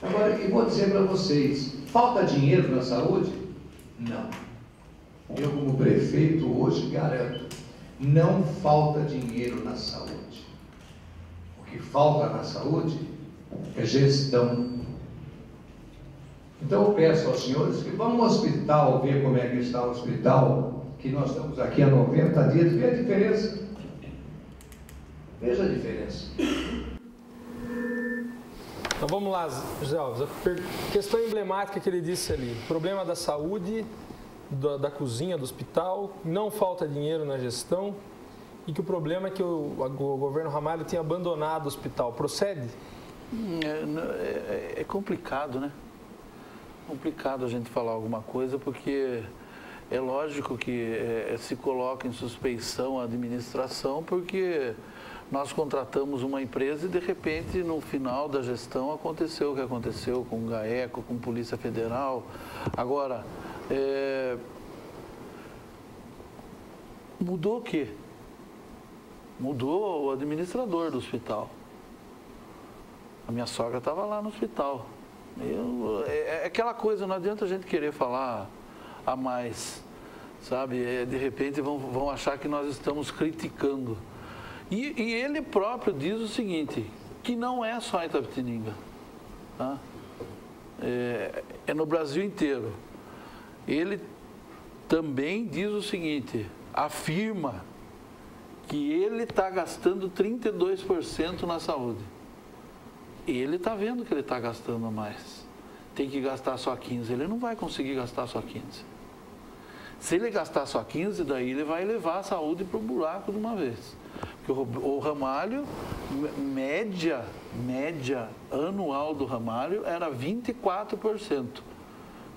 Agora, eu vou dizer para vocês, falta dinheiro na saúde? Não. Eu, como prefeito, hoje garanto, não falta dinheiro na saúde. O que falta na saúde é gestão. Então eu peço aos senhores que vão ao hospital ver como é que está o hospital, que nós estamos aqui há 90 dias, veja a diferença. Veja a diferença. Então vamos lá, José Alves, a questão emblemática que ele disse ali, problema da saúde, da cozinha, do hospital, não falta dinheiro na gestão e que o problema é que o governo Ramalho tem abandonado o hospital. Procede? É complicado, né? Complicado a gente falar alguma coisa porque é lógico que se coloca em suspeição a administração porque nós contratamos uma empresa e de repente no final da gestão aconteceu o que aconteceu com o GAECO, com a Polícia Federal. Agora, mudou o quê? Mudou o administrador do hospital. A minha sogra estava lá no hospital. É aquela coisa, não adianta a gente querer falar a mais, sabe? De repente vão achar que nós estamos criticando. E ele próprio diz o seguinte, que não é só Itapetininga, tá? É no Brasil inteiro. Ele também diz o seguinte, afirma que ele está gastando 32% na saúde. Ele está vendo que ele está gastando mais. Tem que gastar só 15%. Ele não vai conseguir gastar só 15%. Se ele gastar só 15%, daí ele vai levar a saúde para o buraco de uma vez. Porque o Ramalho, média anual do Ramalho era 24%.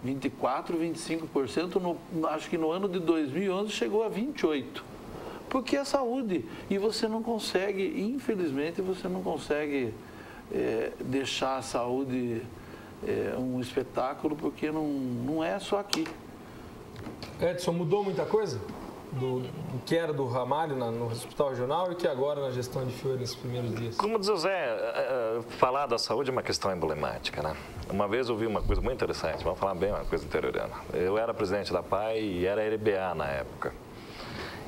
24%, 25%, acho que no ano de 2011 chegou a 28%. Porque é saúde. E você não consegue, infelizmente, você não consegue deixar a saúde um espetáculo, porque não é só aqui. Edson, mudou muita coisa? Do que era do Ramalho no Hospital Regional e que agora na gestão de Fiore nesses primeiros dias? Como diz o Zé, falar da saúde é uma questão emblemática, né? Uma vez eu vi uma coisa muito interessante, vamos falar bem uma coisa interiorana. Eu era presidente da PAI e era RBA na época.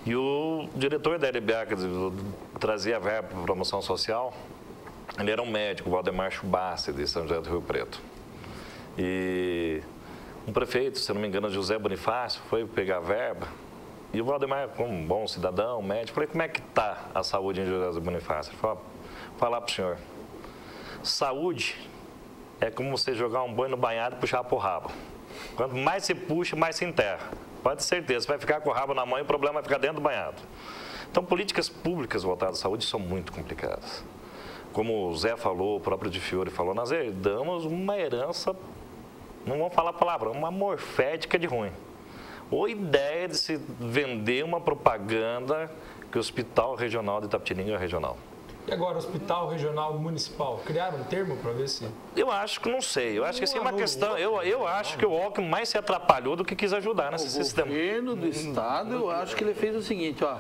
E o diretor da RBA, que trazia verba para promoção social, ele era um médico, o Valdemar Chubassi, de São José do Rio Preto. E um prefeito, se não me engano, José Bonifácio, foi pegar verba. E o Valdemar, como um bom cidadão, médico, falei, como é que está a saúde em José Bonifácio? Ele falou, falar para o senhor, saúde é como você jogar um boi no banhado e puxar por rabo. Quanto mais se puxa, mais se enterra. Pode ter certeza, você vai ficar com o rabo na mão e o problema vai ficar dentro do banhado. Então, políticas públicas voltadas à saúde são muito complicadas. Como o Zé falou, o próprio de Fiore falou, nós herdamos uma herança, não vamos falar a palavra, uma morfética de ruim. Ou ideia de se vender uma propaganda que o Hospital Regional de Itapetininga é regional. E agora, hospital regional municipal, criaram um termo para ver se... Eu acho que não sei, eu acho que assim é uma questão, eu acho que o Alckmin mais se atrapalhou do que quis ajudar nesse sistema. O governo do estado, eu acho que ele fez o seguinte, ó,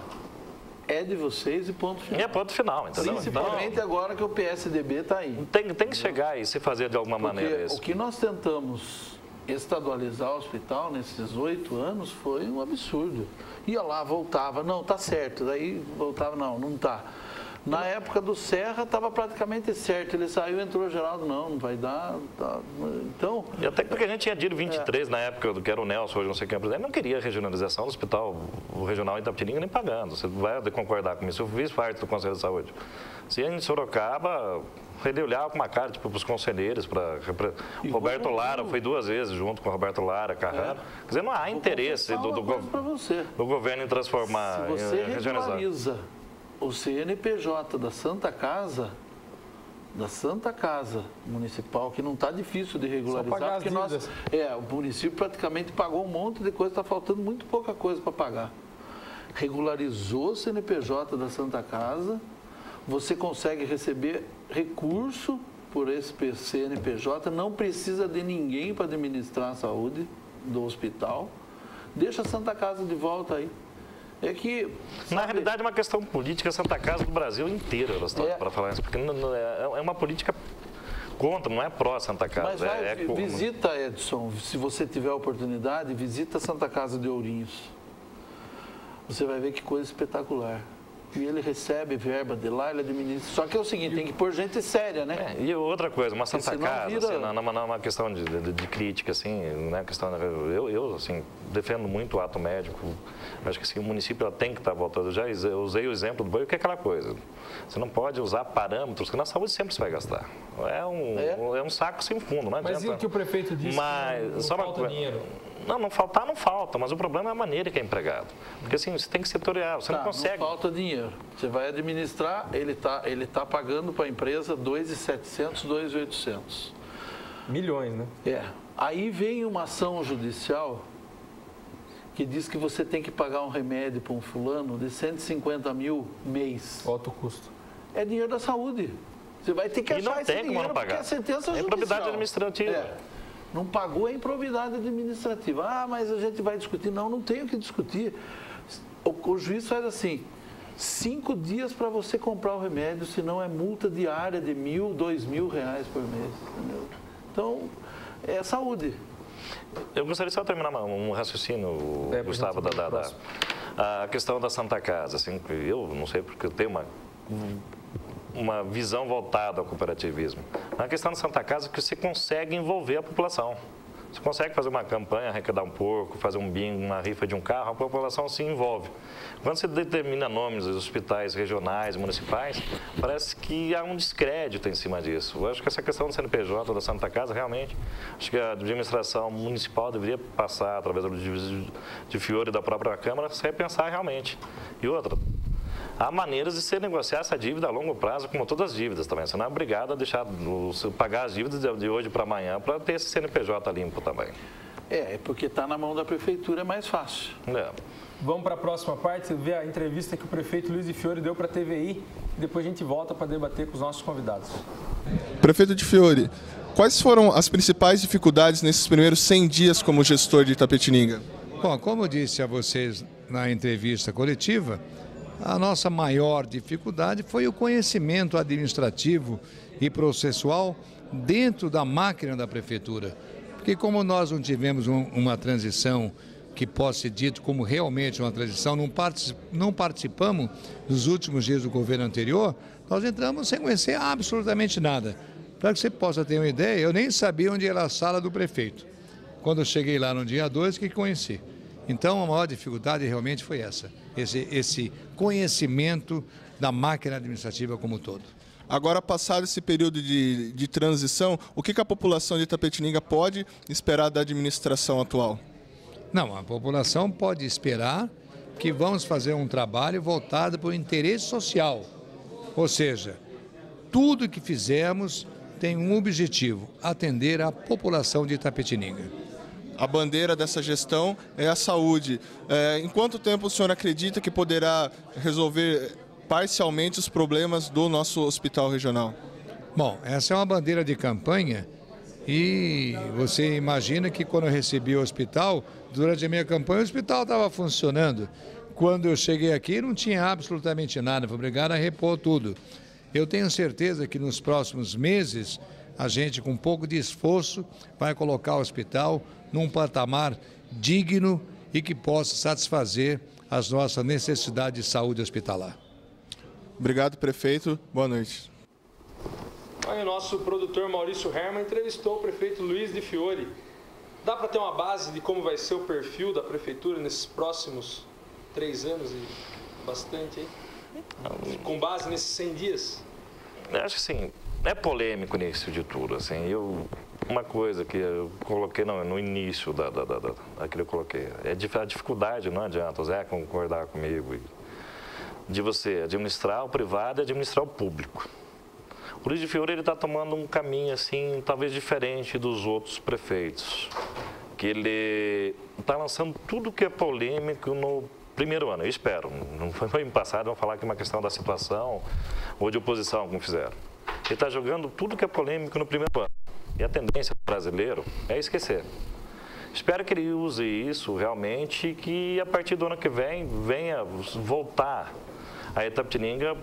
é de vocês e ponto final. É ponto final, entendeu? Principalmente então, agora que o PSDB está aí. Tem que chegar e se fazer de alguma maneira isso. O que nós tentamos estadualizar o hospital nesses 8 anos foi um absurdo. Ia lá, voltava, não, tá certo, daí voltava, não tá. Na época do Serra estava praticamente certo, ele saiu, entrou o Geraldo, não vai dar, tá. Então... E até porque a gente tinha dito 23 na época do que era o Nelson, hoje não sei quem é o presidente, não queria regionalização do hospital regional em Itapetininga nem pagando, você vai concordar com isso, eu fiz parte do Conselho de Saúde. Se em Sorocaba, ele olhava com uma cara tipo, para os conselheiros, para Roberto Lara, foi 2 vezes junto com Roberto Lara, Carrara. Quer dizer, não há interesse do governo em transformar, se você em regionalizar. regulariza o CNPJ da Santa Casa Municipal, que não está difícil de regularizar, porque o município praticamente pagou um monte de coisa, está faltando muito pouca coisa para pagar. Regularizou o CNPJ da Santa Casa, você consegue receber recurso por esse CNPJ, não precisa de ninguém para administrar a saúde do hospital, deixa a Santa Casa de volta aí. É que, na realidade, é uma questão política Santa Casa do Brasil inteiro, para falar isso, porque é uma política contra, não é pró-Santa Casa. Mas visita, Edson, se você tiver a oportunidade, visita a Santa Casa de Ourinhos. Você vai ver que coisa espetacular. E ele recebe verba de lá, ele administra. Só que é o seguinte, tem que pôr gente séria, né? E outra coisa, uma Santa Casa, assim, não é uma questão de crítica, assim, não é questão... Eu assim, defendo muito o ato médico. Acho que assim, o município tem que estar voltando. Eu já usei o exemplo do banho, que é aquela coisa. Você não pode usar parâmetros, que na saúde sempre você vai gastar. É um saco sem fundo, não adianta. Mas e o que o prefeito disse? Não falta dinheiro? Não falta, mas o problema é a maneira que é empregado. Porque assim, você tem que setorial, você não consegue. Não falta dinheiro. Você vai administrar, ele tá pagando para a empresa 2.700, 2.800. Milhões, né? Aí vem uma ação judicial que diz que você tem que pagar um remédio para um fulano de 150 mil mês. Alto custo. É dinheiro da saúde. Você vai ter que achar esse dinheiro porque é sentença judicial. É improbidade administrativa. Não pagou a improbidade administrativa. Ah, mas a gente vai discutir. Não tem o que discutir. O juiz faz assim, 5 dias para você comprar o remédio, senão é multa diária de R$1.000, R$2.000 por mês. Entendeu? Então, é saúde. Eu gostaria só de terminar um raciocínio, Gustavo, a questão da Santa Casa. Assim, eu não sei porque eu tenho uma visão voltada ao cooperativismo. Na questão da Santa Casa, que você consegue envolver a população. Você consegue fazer uma campanha, arrecadar um porco, fazer um bingo, uma rifa de um carro, a população se envolve. Quando você determina nomes dos hospitais regionais, municipais, parece que há um descrédito em cima disso. Eu acho que essa questão do CNPJ da Santa Casa, realmente, acho que a administração municipal deveria passar, através do de Fiore e da própria Câmara, se repensar realmente. E outra, há maneiras de se negociar essa dívida a longo prazo, como todas as dívidas também. Você não é obrigado a deixar pagar as dívidas de hoje para amanhã para ter esse CNPJ limpo também. Porque está na mão da prefeitura, é mais fácil. Vamos para a próxima parte, ver a entrevista que o prefeito Luiz de Fiore deu para a TVI. E depois a gente volta para debater com os nossos convidados. Prefeito de Fiore, quais foram as principais dificuldades nesses primeiros 100 dias como gestor de Itapetininga? Bom, como eu disse a vocês na entrevista coletiva, a nossa maior dificuldade foi o conhecimento administrativo e processual dentro da máquina da prefeitura. Porque como nós não tivemos uma transição que possa ser dito como realmente uma transição, não participamos dos últimos dias do governo anterior, nós entramos sem conhecer absolutamente nada. Para que você possa ter uma ideia, eu nem sabia onde era a sala do prefeito. Quando eu cheguei lá no dia 2, que conheci. Então, a maior dificuldade realmente foi esse conhecimento da máquina administrativa como um todo. Agora, passado esse período de transição, o que a população de Itapetininga pode esperar da administração atual? Não, a população pode esperar que vamos fazer um trabalho voltado para o interesse social. Ou seja, tudo que fizermos tem um objetivo, atender a população de Itapetininga. A bandeira dessa gestão é a saúde. Em quanto tempo o senhor acredita que poderá resolver parcialmente os problemas do nosso hospital regional? Bom, essa é uma bandeira de campanha e você imagina que quando eu recebi o hospital, durante a minha campanha, o hospital estava funcionando. Quando eu cheguei aqui, não tinha absolutamente nada, foi obrigado a repor tudo. Eu tenho certeza que nos próximos meses, a gente, com um pouco de esforço, vai colocar o hospital num patamar digno e que possa satisfazer as nossas necessidades de saúde hospitalar. Obrigado, prefeito. Boa noite. Aí o nosso produtor Maurício Herman entrevistou o prefeito Luiz de Fiore. Dá para ter uma base de como vai ser o perfil da prefeitura nesses próximos 3 anos e bastante aí? Com base nesses 100 dias? Eu acho que sim, é polêmico nisso de tudo. Assim, uma coisa que eu coloquei no início daquilo que eu coloquei, é a dificuldade, não adianta o Zé concordar comigo, de você administrar o privado e administrar o público. O Luiz de Fiore está tomando um caminho assim, talvez diferente dos outros prefeitos, que ele está lançando tudo que é polêmico no primeiro ano, eu espero. Não foi no ano passado, vão falar que é uma questão da situação ou de oposição, como fizeram. Ele está jogando tudo que é polêmico no primeiro ano. E a tendência do brasileiro é esquecer. Espero que ele use isso realmente e que a partir do ano que vem venha voltar a Itapetininga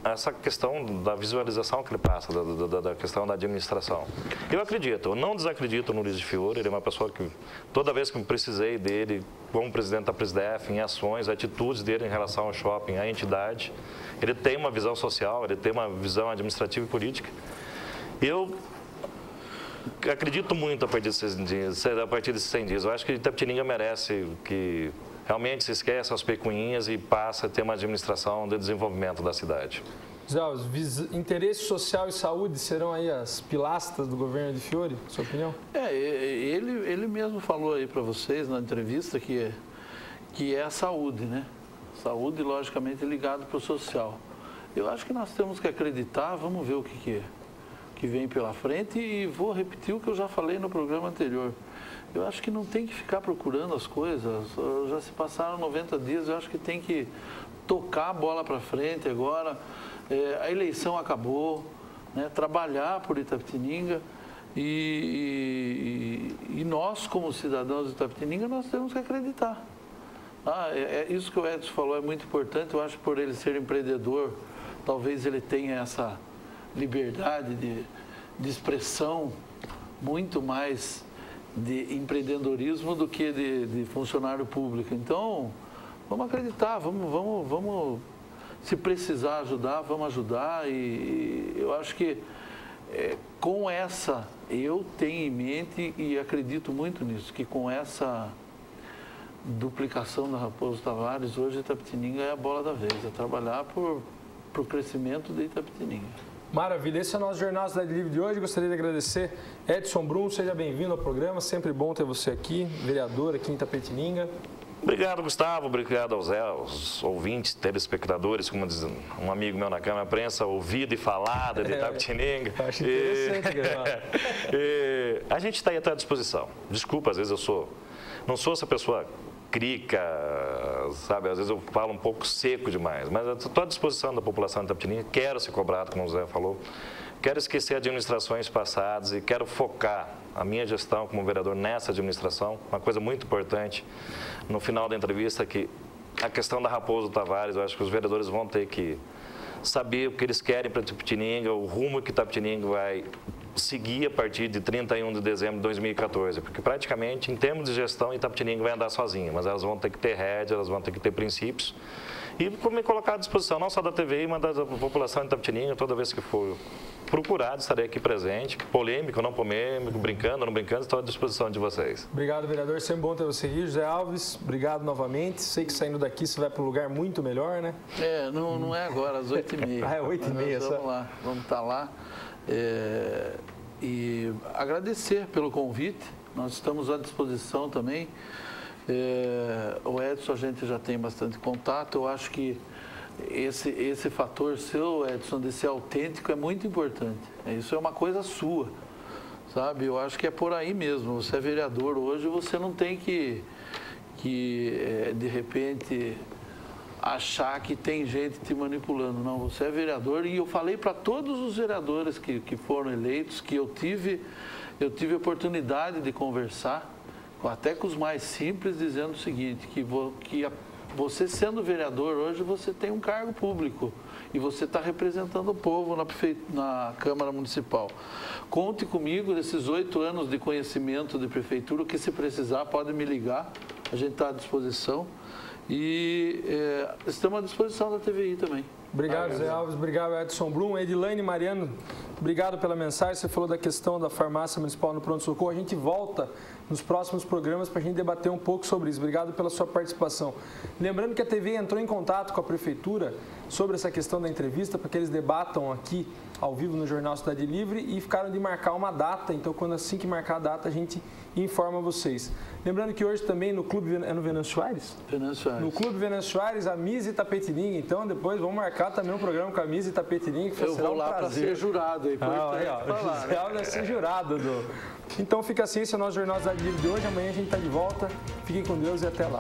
essa questão da visualização que ele passa, da questão da administração. Eu não desacredito no Luiz de Fiore, ele é uma pessoa que, toda vez que eu precisei dele, como presidente da Presdef, em ações, atitudes dele em relação ao shopping, à entidade, ele tem uma visão social, ele tem uma visão administrativa e política. Eu acredito muito a partir desses 100 dias. Eu acho que Itapetininga merece que realmente se esqueça as pecuinhas e passa a ter uma administração de desenvolvimento da cidade. Zé Alves, interesse social e saúde serão aí as pilastras do governo de Fiore, sua opinião? Ele mesmo falou aí para vocês na entrevista que é a saúde, né? Saúde, logicamente, ligado para o social. Eu acho que nós temos que acreditar, vamos ver o que vem pela frente e vou repetir o que eu já falei no programa anterior. Eu acho que não tem que ficar procurando as coisas, já se passaram 90 dias, eu acho que tem que tocar a bola para frente agora, a eleição acabou, né, trabalhar por Itapetininga e nós, como cidadãos de Itapetininga, nós temos que acreditar. Isso que o Edson falou é muito importante, eu acho que por ele ser empreendedor, talvez ele tenha essa liberdade de expressão muito mais de empreendedorismo do que de funcionário público. Então, vamos acreditar, vamos se precisar ajudar, vamos ajudar e eu acho que com essa, eu tenho em mente e acredito muito nisso, que com essa duplicação da Raposo Tavares, hoje Itapetininga é a bola da vez, é trabalhar para o crescimento de Itapetininga. Maravilha, esse é o nosso Jornal Cidade Livre de hoje. Gostaria de agradecer Edson Brum, seja bem-vindo ao programa, sempre bom ter você aqui, vereador aqui em Itapetininga. Obrigado, Gustavo, obrigado aos ouvintes, telespectadores, como diz um amigo meu na Câmara da Prensa, ouvido e falado de Itapetininga. Acho interessante, a gente está aí à tua disposição. Desculpa, às vezes não sou essa pessoa crica, sabe? Às vezes eu falo um pouco seco demais, mas eu estou à disposição da população de Itapetininga, quero ser cobrado, como o Zé falou, quero esquecer administrações passadas e quero focar a minha gestão como vereador nessa administração. Uma coisa muito importante, no final da entrevista, que a questão da Raposo Tavares, eu acho que os vereadores vão ter que saber o que eles querem para Itapetininga, o rumo que Itapetininga vai seguir a partir de 31 de dezembro de 2014, porque praticamente, em termos de gestão, Itapetininga vai andar sozinha, mas elas vão ter que ter rédea, elas vão ter que ter princípios e me colocar à disposição, não só da TVI, mas da população de Itapetininga, toda vez que for procurado, estarei aqui presente, polêmico, não polêmico, brincando, não brincando, estou à disposição de vocês. Obrigado, vereador, sempre bom ter você aqui. José Alves, obrigado novamente, sei que saindo daqui você vai para um lugar muito melhor, né? Não é agora, às 8h30. É 8h30 só. Vamos lá, vamos estar lá. E agradecer pelo convite, nós estamos à disposição também. O Edson, a gente já tem bastante contato, eu acho que esse fator seu, Edson, de ser autêntico é muito importante. Isso é uma coisa sua, sabe? Eu acho que é por aí mesmo. Você é vereador hoje, você não tem que de repente, achar que tem gente te manipulando. Não, você é vereador, e eu falei para todos os vereadores que foram eleitos que eu tive a oportunidade de conversar, até com os mais simples, dizendo o seguinte, que você sendo vereador hoje, você tem um cargo público e você está representando o povo na Câmara Municipal. Conte comigo nesses 8 anos de conhecimento de prefeitura, que se precisar pode me ligar, a gente está à disposição. E estamos à disposição da TVI também. Obrigado, Zé Alves. Obrigado, Edson Brum. Edilane Mariano, obrigado pela mensagem. Você falou da questão da farmácia municipal no pronto-socorro. A gente volta nos próximos programas para a gente debater um pouco sobre isso. Obrigado pela sua participação. Lembrando que a TV entrou em contato com a Prefeitura sobre essa questão da entrevista, para que eles debatam aqui ao vivo no Jornal Cidade Livre, e ficaram de marcar uma data. Então, assim que marcar a data, a gente informa vocês. Lembrando que hoje também no Clube... É no Venâncio Aires? Venâncio Aires. No Clube Venâncio Aires, a Misa Itapetininga. Então, depois vamos marcar também um programa com a Misa Itapetininga. Eu vou lá para ser jurado. Aí, o José Alves vai ser jurado. Então, fica assim, esse é o nosso Jornal Cidade Livre de hoje. Amanhã a gente está de volta. Fiquem com Deus e até lá.